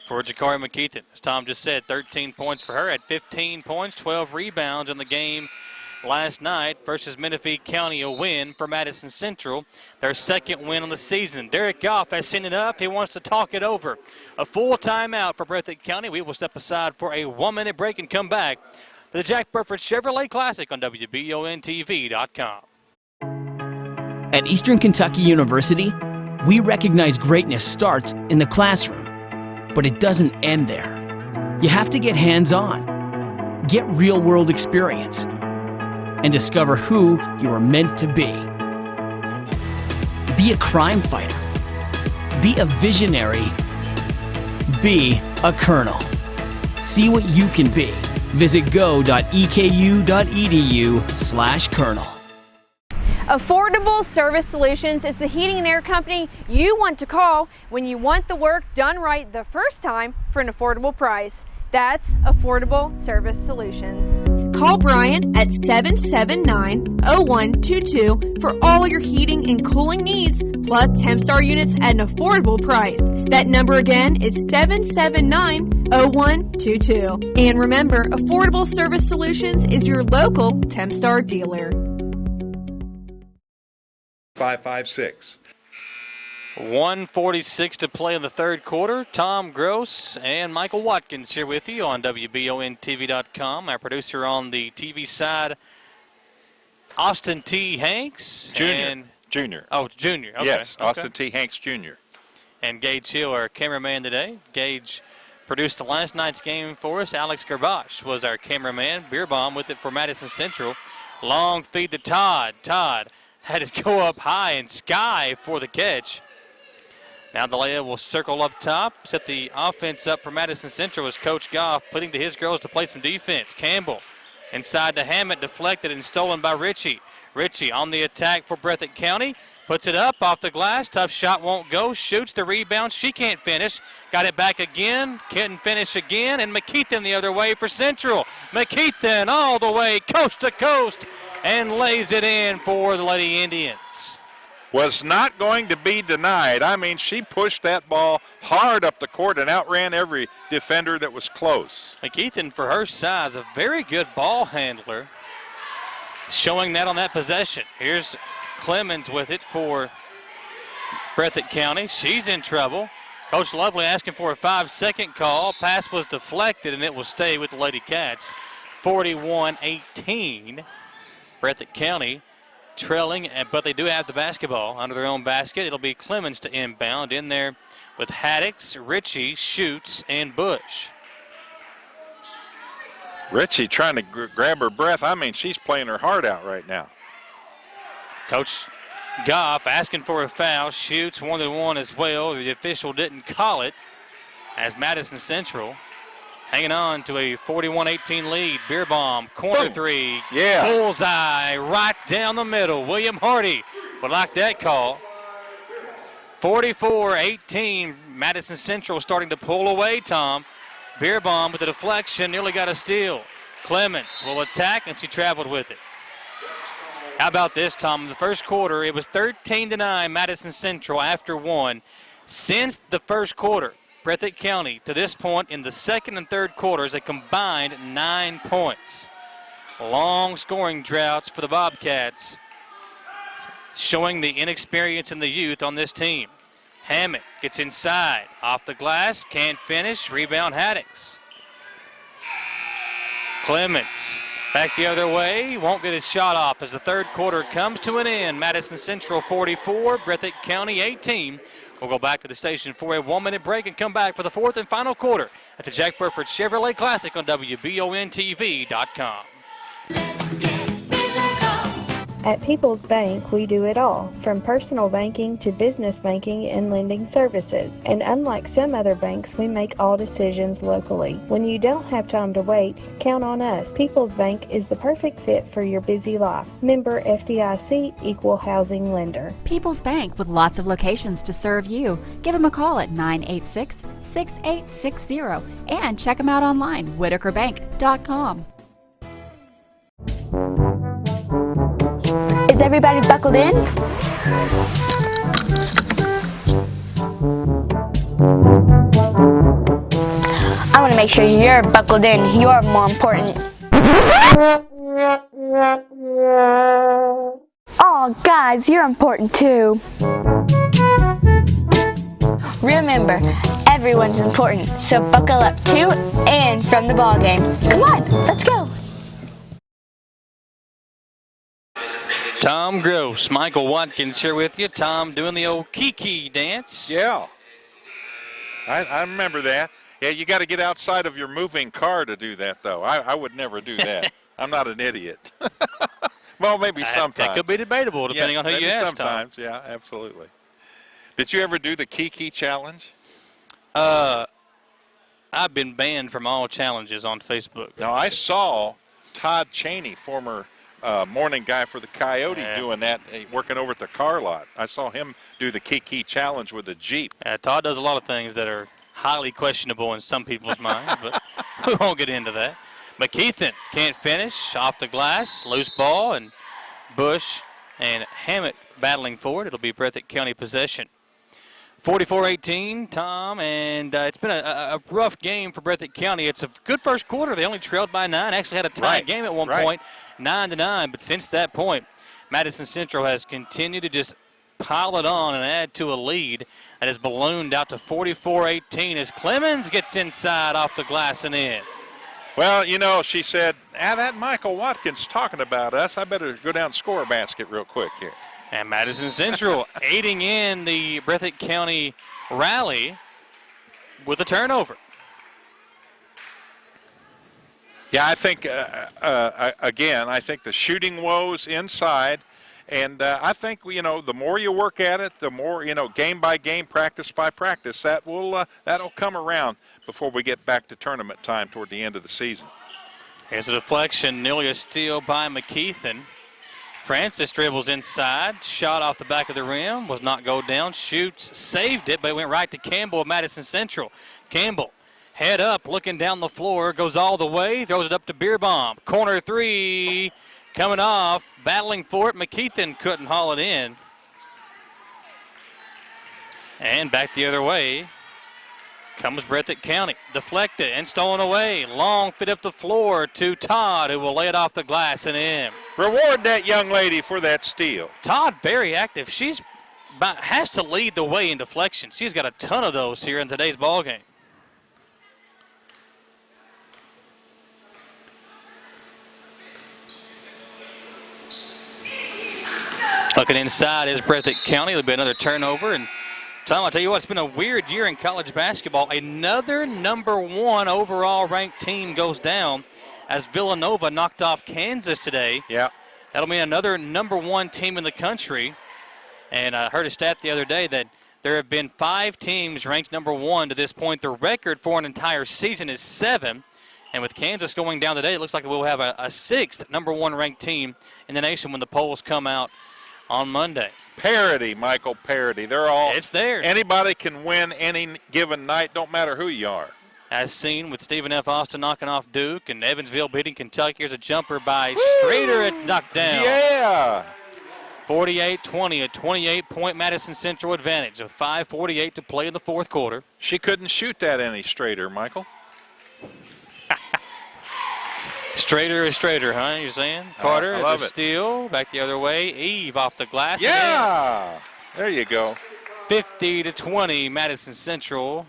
For Jakari McKeithen, as Tom just said, 13 points for her at 15 points, 12 rebounds in the game last night versus Menifee County, a win for Madison Central, their second win on the season. Derek Goff has seen enough. He wants to talk it over. A full timeout for Breathitt County. We will step aside for a 1-minute break and come back to the Jack Burford Chevrolet Classic on WBONTV.com. At Eastern Kentucky University, we recognize greatness starts in the classroom, but it doesn't end there. You have to get hands-on, get real-world experience, and discover who you are meant to be. Be a crime fighter. Be a visionary. Be a colonel. See what you can be. Visit go.eku.edu/colonel. Affordable Service Solutions is the heating and air company you want to call when you want the work done right the first time for an affordable price. That's Affordable Service Solutions. Call Brian at 779-0122 for all your heating and cooling needs, plus Tempstar units at an affordable price. That number again is 779-0122. And remember, Affordable Service Solutions is your local Tempstar dealer. 556. 1:46 to play in the third quarter. Tom Gross and Michael Watkins here with you on WBONTV.com. Our producer on the TV side, Austin T. Hanks. Junior. Oh, Junior. Okay. Yes, okay. Austin T. Hanks Jr. And Gage Hill, our cameraman today. Gage produced the last night's game for us. Alex Garbash was our cameraman. Beerbaum with it for Madison Central. Long feed to Todd. Todd had it go up high and sky for the catch. Now Delia will circle up top, set the offense up for Madison Central as Coach Goff putting to his girls to play some defense. Campbell inside to Hammett, deflected and stolen by Ritchie. Ritchie on the attack for Breathitt County. Puts it up off the glass. Tough shot won't go. Shoots the rebound. She can't finish. Got it back again. Couldn't finish again. And McKeithen the other way for Central. McKeithen all the way coast to coast and lays it in for the Lady Indians. Was not going to be denied. I mean, she pushed that ball hard up the court and outran every defender that was close. McKeithen, for her size, a very good ball handler. Showing that on that possession. Here's Clemens with it for Breathitt County. She's in trouble. Coach Lovely asking for a 5-second call. Pass was deflected, and it will stay with the Lady Cats. 41-18. Breathitt County trailing, but they do have the basketball under their own basket. It'll be Clemens to inbound in there with Haddix, Ritchie, Schutz, and Bush. Richie trying to grab her breath. I mean, she's playing her heart out right now. Coach Goff asking for a foul, shoots 1-1 as well. The official didn't call it as Madison Central hanging on to a 41-18 lead. Beerbaum, corner three. Yeah. Bullseye right down the middle. William Hardy would like that call. 44-18. Madison Central starting to pull away, Tom. Beerbaum with a deflection, nearly got a steal. Clemens will attack, and she traveled with it. How about this, Tom? In the first quarter, it was 13-9 Madison Central after one. Since the first quarter, Breathitt County, to this point in the second and third quarters, a combined 9 points. Long scoring droughts for the Bobcats, showing the inexperience in the youth on this team. Hammett gets inside, off the glass, can't finish, rebound Haddix. Clements back the other way, won't get his shot off as the third quarter comes to an end. Madison Central 44, Breathitt County 18. We'll go back to the station for a 1-minute break and come back for the fourth and final quarter at the Jack Burford Chevrolet Classic on WBONTV.com. At People's Bank, we do it all, from personal banking to business banking and lending services. And unlike some other banks, we make all decisions locally. When you don't have time to wait, count on us. People's Bank is the perfect fit for your busy life. Member FDIC, Equal Housing Lender. People's Bank, with lots of locations to serve you. Give them a call at 986-6860 and check them out online, whitakerbank.com. Is everybody buckled in? I want to make sure you're buckled in. You're more important. Oh, guys, you're important too. Remember, everyone's important, so buckle up to and from the ball game. Come on, let's go. Tom Gross, Michael Watkins here with you. Tom doing the old Kiki dance. Yeah. I remember that. Yeah, you got to get outside of your moving car to do that, though. I would never do that. I'm not an idiot. Well, maybe sometimes. That could be debatable depending on who you ask, sometimes, Tom. yeah, absolutely. Did you ever do the Kiki challenge? I've been banned from all challenges on Facebook. Now, I saw Todd Cheney, former morning guy for the Coyote, doing that, working over at the car lot. I saw him do the Kiki challenge with a Jeep. Todd does a lot of things that are highly questionable in some people's minds, but we won't get into that. McKeithen can't finish, off the glass, loose ball, and Bush and Hammett battling for it. It'll be Breathitt County possession. 44-18, Tom, and it's been a rough game for Breathitt County. It's a good first quarter. They only trailed by 9, actually had a tied game at one point, 9-9. But since that point, Madison Central has continued to just pile it on and add to a lead that has ballooned out to 44-18 as Clemens gets inside off the glass and in. Well, you know, she said, that Michael Watkins talking about us. I better go down and score a basket real quick here. And Madison Central aiding in the Breathitt County rally with a turnover. Yeah, I think, again, I think the shooting woes inside. And I think, you know, the more you work at it, the more, you know, game by game, practice by practice, that'll come around before we get back to tournament time toward the end of the season. Here's a deflection, nearly a steal by McKeithen. Francis dribbles inside, shot off the back of the rim, was not go down, shoots, saved it, but it went right to Campbell of Madison Central. Campbell, head up, looking down the floor, goes all the way, throws it up to Beerbaum. Corner three, coming off, battling for it. McKeithen couldn't haul it in. And back the other way comes Breathitt County. Deflected and stolen away. Long fit up the floor to Todd, who will lay it off the glass and in. Reward that young lady for that steal. Todd, very active. Has to lead the way in deflection. She's got a ton of those here in today's ball game. Looking inside is Breathitt County. It'll be another turnover. And Tom, I'll tell you what, it's been a weird year in college basketball. Another number 1 overall ranked team goes down as Villanova knocked off Kansas today. Yeah. That'll mean another #1 team in the country. And I heard a stat the other day that there have been 5 teams ranked #1 to this point. The record for an entire season is 7. And with Kansas going down today, it looks like we'll have a 6th #1 ranked team in the nation when the polls come out on Monday. Parity, Michael, parity. They're all. It's there. Anybody can win any given night, don't matter who you are. As seen with Stephen F. Austin knocking off Duke and Evansville beating Kentucky. Here's a jumper by Strader at knocked down. Yeah. 48-20, a 28-point Madison Central advantage with 5:48 to play in the fourth quarter. She couldn't shoot that any straighter, Michael. Straighter is straighter, huh? You're saying? Carter, I love the it. steal, back the other way. Eve off the glass. Yeah, there you go. 50-20, Madison Central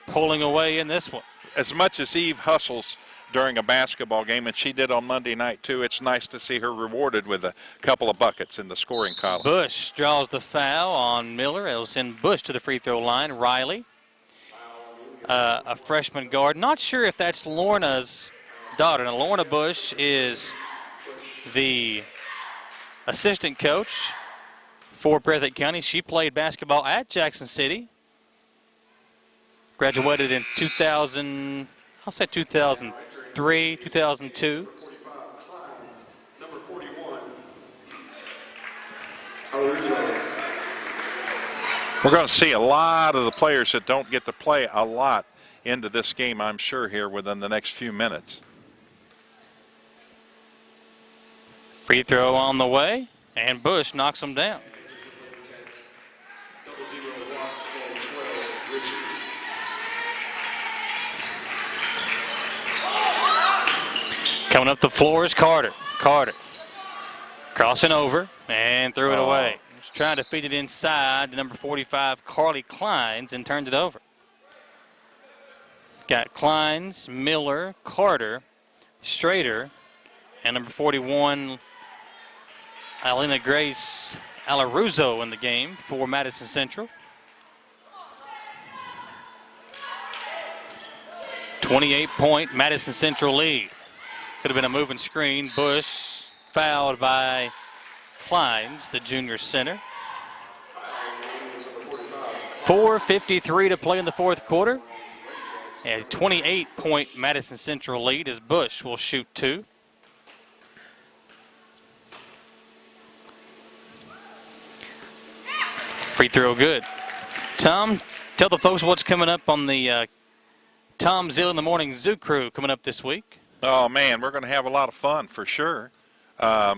pulling away in this one. As much as Eve hustles during a basketball game, and she did on Monday night too, it's nice to see her rewarded with a couple of buckets in the scoring column. Bush draws the foul on Miller. It'll send Bush to the free throw line. Riley, a freshman guard. Not sure if that's Lorna's daughter. Now, Lorna Bush is the assistant coach for Breathitt County. She played basketball at Jackson City. Graduated in 2003, 2002. We're going to see a lot of the players that don't get to play a lot into this game, I'm sure, here within the next few minutes. Free throw on the way, and Bush knocks them down. Coming up the floor is Carter. Carter crossing over and threw it away. He's trying to feed it inside to number 45, Carly Kleins, and turned it over. Got Kleins, Miller, Carter, Strader, and number 41, Alina Grace Alaruzzo in the game for Madison Central. 28-point Madison Central lead. Could have been a moving screen. Bush fouled by Kleins, the junior center. 4:53 to play in the fourth quarter. A 28-point Madison Central lead as Bush will shoot 2. Free throw good. Tom, tell the folks what's coming up on the Tom Zill in the Morning Zoo Crew coming up this week. Oh, man, we're going to have a lot of fun for sure. I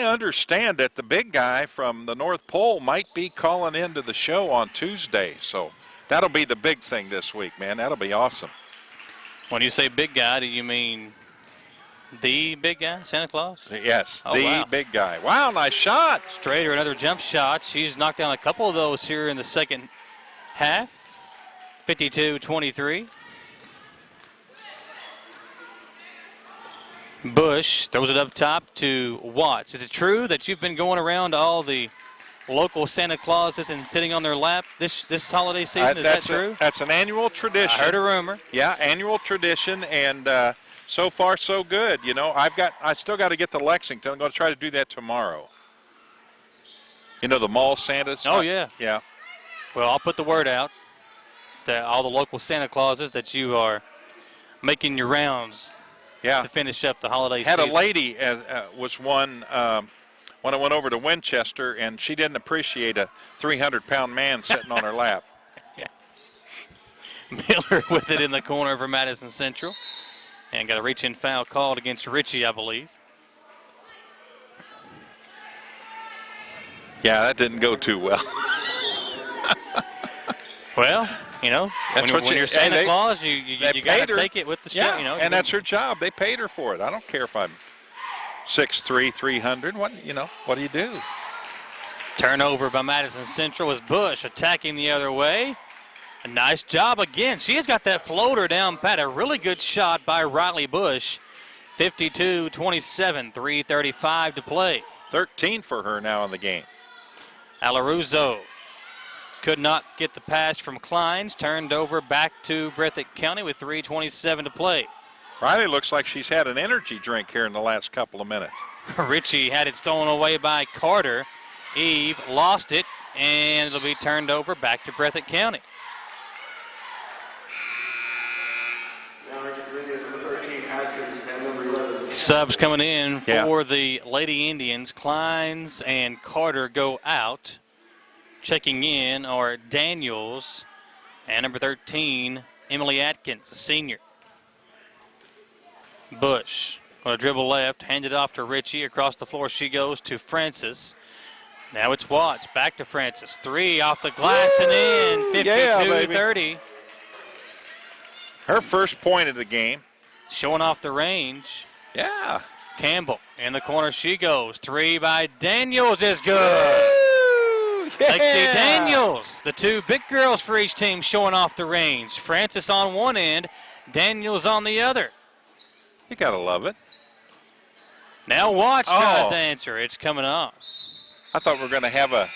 understand that the big guy from the North Pole might be calling into the show on Tuesday, so that'll be the big thing this week, man. That'll be awesome. When you say big guy, do you mean the big guy, Santa Claus? Yes, wow. Big guy. Wow, nice shot. Strader, another jump shot. She's knocked down a couple of those here in the second half. 52-23. Bush throws it up top to Watts. Is it true that you've been going around to all the local Santa Clauses and sitting on their lap this holiday season? Is that true? That's an annual tradition. I heard a rumor. Yeah, annual tradition, and so far so good. You know, I still got to get to Lexington. I'm going to try to do that tomorrow. You know, the mall Santas. Oh yeah. Yeah. Well, I'll put the word out to all the local Santa Clauses that you are making your rounds. Yeah. To finish up the holiday season. Had a lady was one when I went over to Winchester, and she didn't appreciate a 300-pound man sitting on her lap. Yeah. Miller with it in the corner for Madison Central. And got a reach-in foul called against Ritchie, I believe. Yeah, that didn't go too well. Well, you know, when you're Santa Claus, you got to take it with the strap. Yeah, you know, and that's her job. They paid her for it. I don't care if I'm 6'3", 300. What do you do? Turnover by Madison Central as Bush attacking the other way. A nice job again. She has got that floater down pat. A really good shot by Riley Bush. 52-27, 3:35 to play. 13 for her now in the game. Alaruzzo could not get the pass from Kleins. Turned over back to Breathitt County with 3:27 to play. Riley looks like she's had an energy drink here in the last couple of minutes. Ritchie had it stolen away by Carter. Eve lost it, and it'll be turned over back to Breathitt County. Subs coming in for the Lady Indians. Kleins and Carter go out. Checking in are Daniels and number 13, Emily Atkins, a senior. Bush will dribble left, hand it off to Ritchie. Across the floor she goes to Francis. Now it's Watts, back to Francis. 3 off the glass and in, 52-30. Her first point of the game. Showing off the range. Yeah. Campbell in the corner she goes. 3 by Daniels is good. Lexi Daniels, the 2 big girls for each team showing off the range. Francis on one end, Daniels on the other. You gotta love it. Now Watts tries to answer. It's coming off. I thought we were going to have a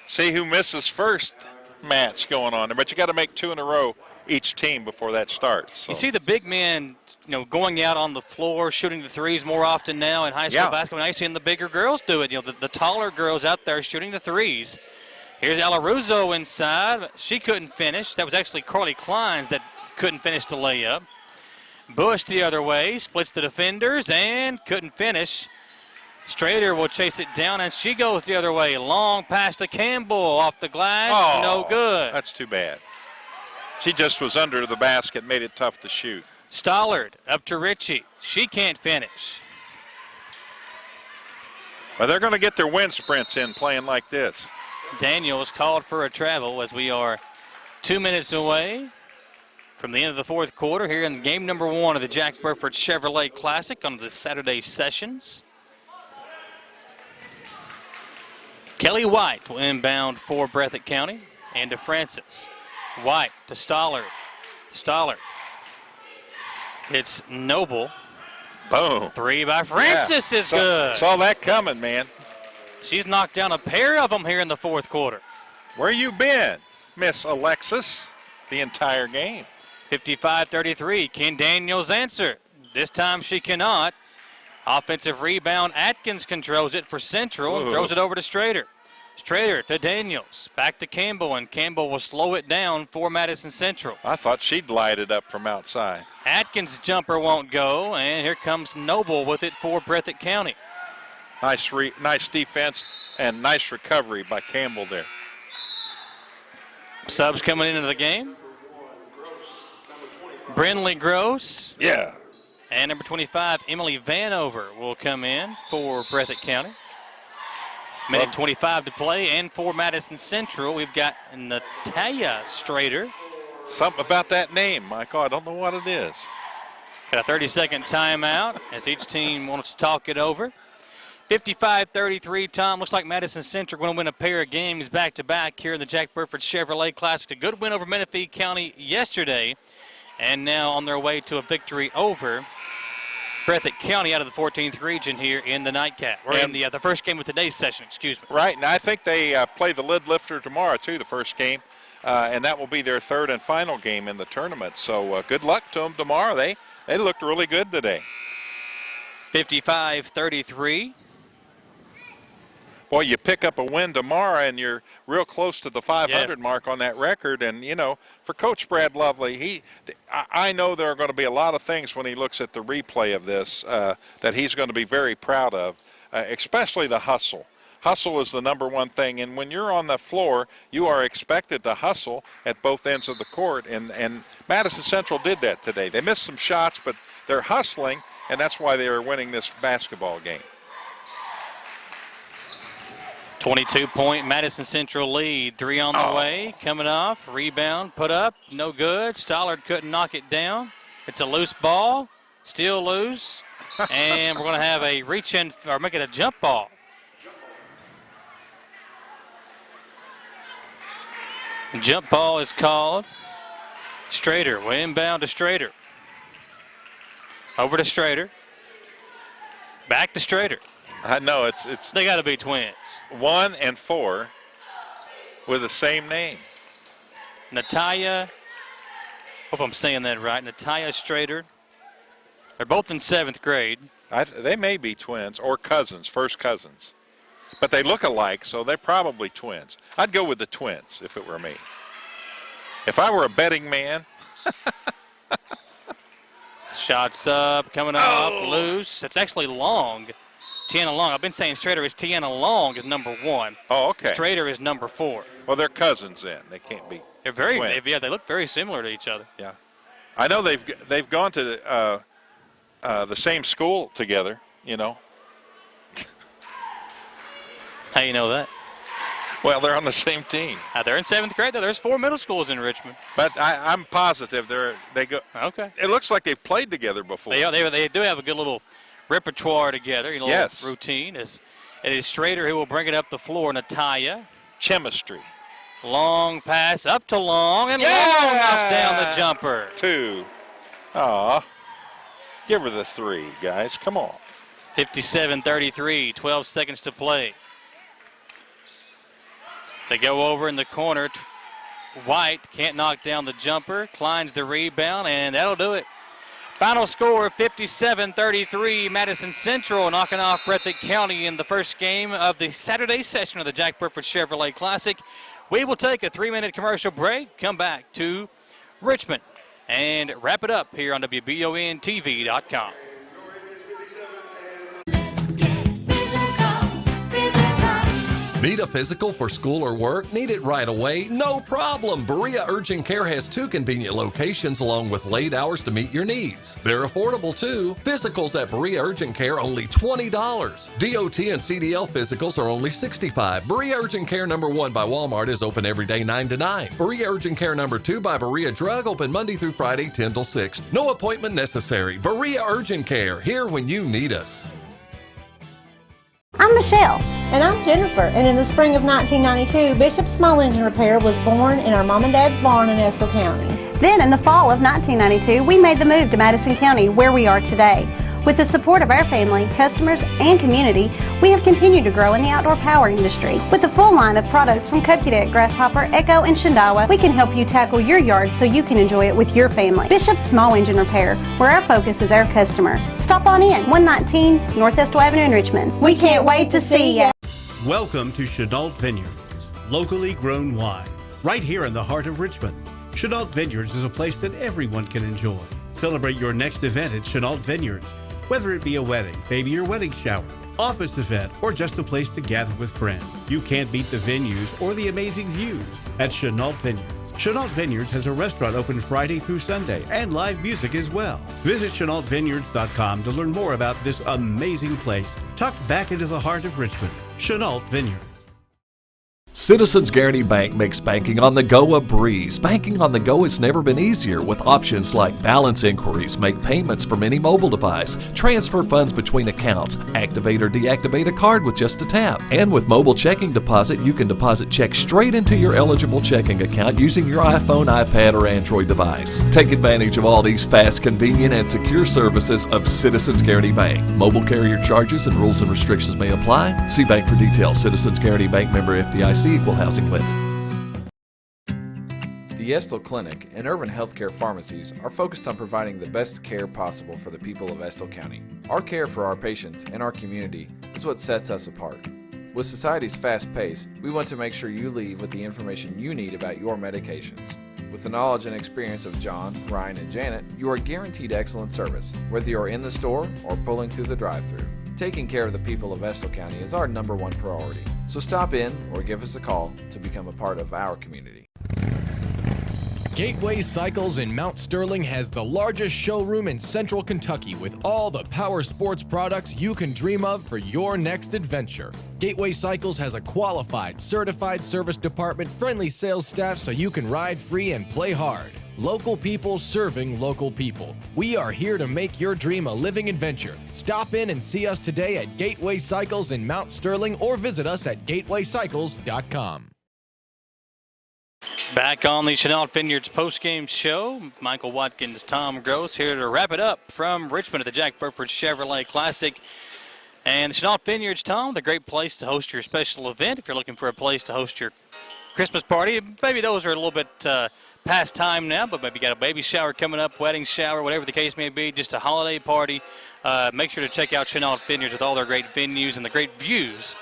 see who misses first match going on there, but you got to make 2 in a row each team before that starts. So. You see the big men, going out on the floor, shooting the threes more often now in high school basketball. Now you're seeing the bigger girls do it. The taller girls out there shooting the threes. Here's Alaruzo inside. She couldn't finish. That was actually Carly Kleins that couldn't finish the layup. Bush the other way, splits the defenders and couldn't finish. Strader will chase it down, and she goes the other way. Long pass to Campbell off the glass. No good. That's too bad. She just was under the basket, made it tough to shoot. Stollard up to Ritchie. She can't finish. Well, they're going to get their wind sprints in playing like this. Daniels called for a travel as we are 2 minutes away from the end of the fourth quarter here in game number 1 of the Jack Burford Chevrolet Classic on the Saturday sessions. Kelly White will inbound for Breathitt County and to Francis. White to Stollard. Stollard. It's Noble. Boom. 3 by Francis is good. Saw that coming, man. She's knocked down a pair of them here in the fourth quarter. Where you been, Miss Alexis, the entire game? 55-33. Can Daniels answer? This time she cannot. Offensive rebound. Atkins controls it for Central and throws it over to Strader. Strader to Daniels. Back to Campbell, and Campbell will slow it down for Madison Central. I thought she'd light it up from outside. Atkins' jumper won't go, and here comes Noble with it for Breathitt County. Nice defense and nice recovery by Campbell there. Subs coming into the game. Brinley Gross. Yeah. And number 25, Emily Vanover, will come in for Breathitt County. Minute 25 to play, and for Madison Central, we've got Natalia Strader. Something about that name, Michael. I don't know what it is. Got a 30-second timeout as each team wants to talk it over. 55-33, Tom. Looks like Madison Central going to win a pair of games back-to-back here in the Jack Burford Chevrolet Classic. A good win over Menifee County yesterday, and now on their way to a victory over Breathitt County out of the 14th region here in the nightcap, or in the first game of today's session, excuse me. Right, and I think they play the lid lifter tomorrow, too, the first game, and that will be their third and final game in the tournament. So good luck to them tomorrow. They looked really good today. 55-33. Boy, you pick up a win tomorrow, and you're real close to the 500 mark on that record. And, for Coach Brad Lovely, I know there are going to be a lot of things when he looks at the replay of this that he's going to be very proud of, especially the hustle. Hustle is the number one thing, and when you're on the floor, you are expected to hustle at both ends of the court, and Madison Central did that today. They missed some shots, but they're hustling, and that's why they are winning this basketball game. 22-point Madison Central lead. 3 on the way, coming off, rebound, put up, no good. Stollard couldn't knock it down. It's a loose ball, still loose, and we're going to have a reach-in, or make it a jump ball. Jump ball is called. Strader will inbound to Strader. Over to Strader. Back to Strader. I know it's. They got to be twins. 1 and 4 with the same name. Natalia. Hope I'm saying that right. Natalia Strader They're both in 7th grade. They may be twins or cousins, first cousins. But they look alike, so they're probably twins. I'd go with the twins if it were me. If I were a betting man. Shots up, coming up, loose. It's actually Long. Tiana Long. I've been saying Strader is Tiana Long is number 1. Oh, okay. Strader is number 4. Well, they're cousins then. They can't be. They're very, twins. they look very similar to each other. Yeah. I know they've gone to the same school together, you know. How you know that? Well, they're on the same team. They're in 7th grade, though. There's 4 middle schools in Richmond. But I'm positive they go. Okay. It looks like they've played together before. They do have a good little repertoire together, you know, yes. Little routine. It is Strader who will bring it up the floor. Natalia. Chemistry. Long pass up to Long, and yeah! Long knocks down the jumper. 2. Aw. Give her the 3, guys. Come on. 57-33, 12 seconds to play. They go over in the corner. White can't knock down the jumper. Klein's the rebound, and that'll do it. Final score, 57-33. Madison Central knocking off Breathitt County in the first game of the Saturday session of the Jack Burford Chevrolet Classic. We will take a 3-minute commercial break, come back to Richmond, and wrap it up here on WBONTV.com. Need a physical for school or work? Need it right away? No problem. Berea Urgent Care has 2 convenient locations along with late hours to meet your needs. They're affordable too. Physicals at Berea Urgent Care only $20. DOT and CDL physicals are only $65. Berea Urgent Care number 1 by Walmart is open every day 9 to 9. Berea Urgent Care number 2 by Berea Drug open Monday through Friday 10 till 6. No appointment necessary. Berea Urgent Care, here when you need us. I'm Michelle. And I'm Jennifer. And in the spring of 1992, Bishop Small Engine Repair was born in our mom and dad's barn in Estill County. Then in the fall of 1992, we made the move to Madison County, where we are today. With the support of our family, customers, and community, we have continued to grow in the outdoor power industry. With a full line of products from Kokudet, Grasshopper, Echo, and Shindawa, we can help you tackle your yard so you can enjoy it with your family. Bishop Small Engine Repair, where our focus is our customer. Stop on in, 119 North Estill Avenue in Richmond. We can't wait to see you. Welcome to Chenault Vineyards, locally grown wine, right here in the heart of Richmond. Chenault Vineyards is a place that everyone can enjoy. Celebrate your next event at Chenault Vineyards, whether it be a wedding, baby or wedding shower, office event, or just a place to gather with friends. You can't beat the venues or the amazing views at Chenault Vineyards. Chenault Vineyards has a restaurant open Friday through Sunday and live music as well. Visit ChenaultVineyards.com to learn more about this amazing place tucked back into the heart of Richmond. Chenault Vineyards. Citizens Guaranty Bank makes banking on the go a breeze. Banking on the go has never been easier with options like balance inquiries, make payments from any mobile device, transfer funds between accounts, activate or deactivate a card with just a tap. And with mobile checking deposit, you can deposit checks straight into your eligible checking account using your iPhone, iPad, or Android device. Take advantage of all these fast, convenient, and secure services of Citizens Guaranty Bank. Mobile carrier charges and rules and restrictions may apply. See bank for details. Citizens Guaranty Bank, member FDIC. Equal housing lender. The Estill Clinic and Urban Healthcare Pharmacies are focused on providing the best care possible for the people of Estill County. Our care for our patients and our community is what sets us apart. With society's fast pace, we want to make sure you leave with the information you need about your medications. With the knowledge and experience of John, Ryan, and Janet, you are guaranteed excellent service, whether you're in the store or pulling through the drive-thru. Taking care of the people of Estill County is our #1 priority. So stop in or give us a call to become a part of our community. Gateway Cycles in Mount Sterling has the largest showroom in Central Kentucky with all the power sports products you can dream of for your next adventure. Gateway Cycles has a qualified, certified service department, friendly sales staff so you can ride free and play hard. Local people serving local people. We are here to make your dream a living adventure. Stop in and see us today at Gateway Cycles in Mount Sterling or visit us at gatewaycycles.com. Back on the Chenault Vineyards postgame show, Michael Watkins, Tom Gross here to wrap it up from Richmond at the Jack Burford Chevrolet Classic. And the Chenault Vineyards, Tom, the great place to host your special event. If you're looking for a place to host your Christmas party, maybe those are a little bit past time now, but maybe you got a baby shower coming up, wedding shower, whatever the case may be, just a holiday party, make sure to check out Chenault Vineyards with all their great venues and the great views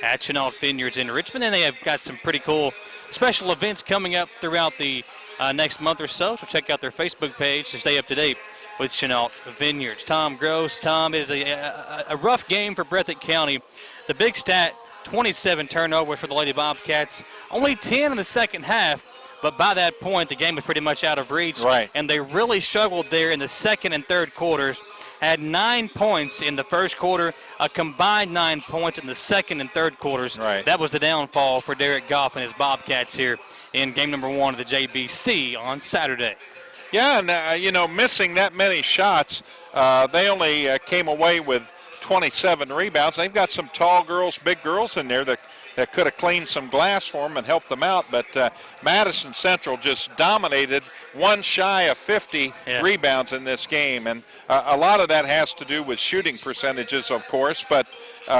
at Chenault Vineyards in Richmond. And they have got some pretty cool special events coming up throughout the next month or so. So check out their Facebook page to stay up to date with Chenault Vineyards. Tom Gross. Tom, it is a rough game for Breathitt County. The big stat, 27 turnovers for the Lady Bobcats, only 10 in the second half. But by that point, the game was pretty much out of reach. Right. And they really struggled there in the second and third quarters. Had 9 points in the first quarter, a combined 9 points in the second and third quarters. Right. That was the downfall for Derek Goff and his Bobcats here in game number 1 of the JBC on Saturday. Yeah, and, missing that many shots, they only came away with 27 rebounds. They've got some tall girls, big girls in there that could have cleaned some glass for them and helped them out. But Madison Central just dominated, one shy of 50 rebounds in this game. And a lot of that has to do with shooting percentages, of course. But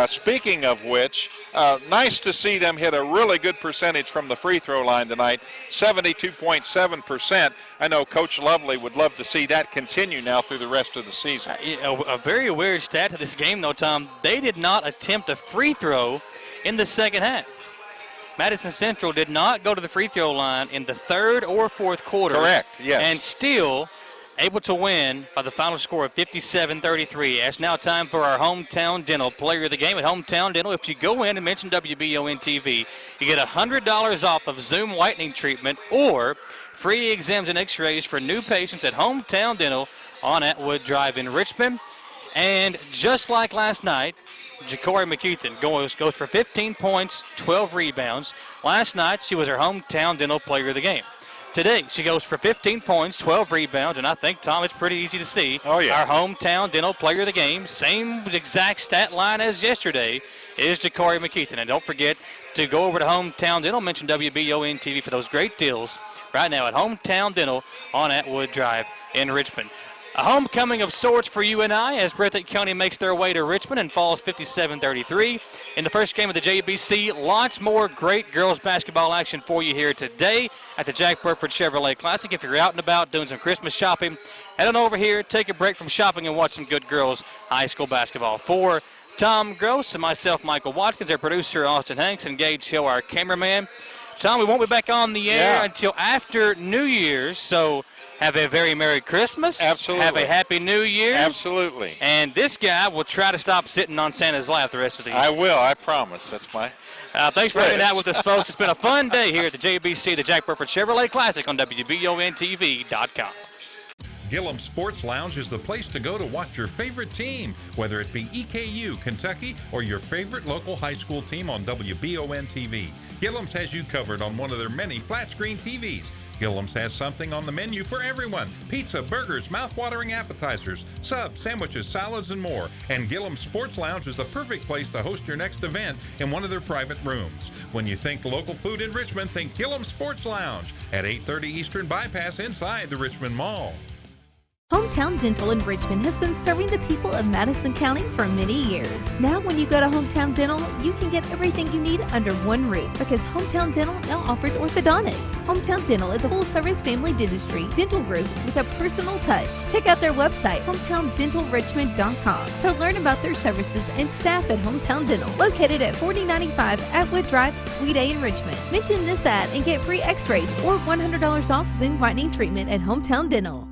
speaking of which, nice to see them hit a really good percentage from the free throw line tonight, 72.7%. I know Coach Lovely would love to see that continue now through the rest of the season. A very weird stat to this game, though, Tom. They did not attempt a free throw in the second half. Madison Central did not go to the free throw line in the third or fourth quarter. Correct, yes. And still able to win by the final score of 57-33. It's now time for our Hometown Dental Player of the Game. At Hometown Dental, if you go in and mention WBON-TV, you get $100 off of Zoom whitening treatment or free exams and x-rays for new patients at Hometown Dental on Atwood Drive in Richmond. And just like last night, Ja'Cory McKeithen goes for 15 points, 12 rebounds. Last night, she was our Hometown Dental Player of the Game. Today, she goes for 15 points, 12 rebounds, and I think, Tom, it's pretty easy to see. Oh, yeah. Our Hometown Dental Player of the Game, same exact stat line as yesterday, is Ja'Cory McKeithen. And don't forget to go over to Hometown Dental, mention WBON-TV for those great deals right now at Hometown Dental on Atwood Drive in Richmond. A homecoming of sorts for you and I as Breathitt County makes their way to Richmond and falls 57-33. In the first game of the JBC, lots more great girls basketball action for you here today at the Jack Burford Chevrolet Classic. If you're out and about doing some Christmas shopping, head on over here, take a break from shopping, and watch some good girls high school basketball. For Tom Gross and myself, Michael Watkins, our producer, Austin Hanks, and Gage Hill, our cameraman. Tom, we won't be back on the air until after New Year's, so have a very Merry Christmas. Absolutely. Have a Happy New Year. Absolutely. And this guy will try to stop sitting on Santa's lap the rest of the year. I will, I promise. That's my thanks for hanging out with us, folks. It's been a fun day here at the JBC, the Jack Burford Chevrolet Classic on WBON-TV.com. Gillum Sports Lounge is the place to go to watch your favorite team, whether it be EKU, Kentucky, or your favorite local high school team on WBON-TV. Gillum's has you covered on one of their many flat-screen TVs. Gillum's has something on the menu for everyone. Pizza, burgers, mouth-watering appetizers, subs, sandwiches, salads, and more. And Gillum Sports Lounge is the perfect place to host your next event in one of their private rooms. When you think local food in Richmond, think Gillum Sports Lounge at 830 Eastern Bypass inside the Richmond Mall. Hometown Dental in Richmond has been serving the people of Madison County for many years. Now when you go to Hometown Dental, you can get everything you need under one roof because Hometown Dental now offers orthodontics. Hometown Dental is a full-service family dentistry dental group with a personal touch. Check out their website, hometowndentalrichmond.com, to learn about their services and staff at Hometown Dental, located at 4095 Atwood Drive, Suite A in Richmond. Mention this ad and get free x-rays or $100 off Zoom whitening treatment at Hometown Dental.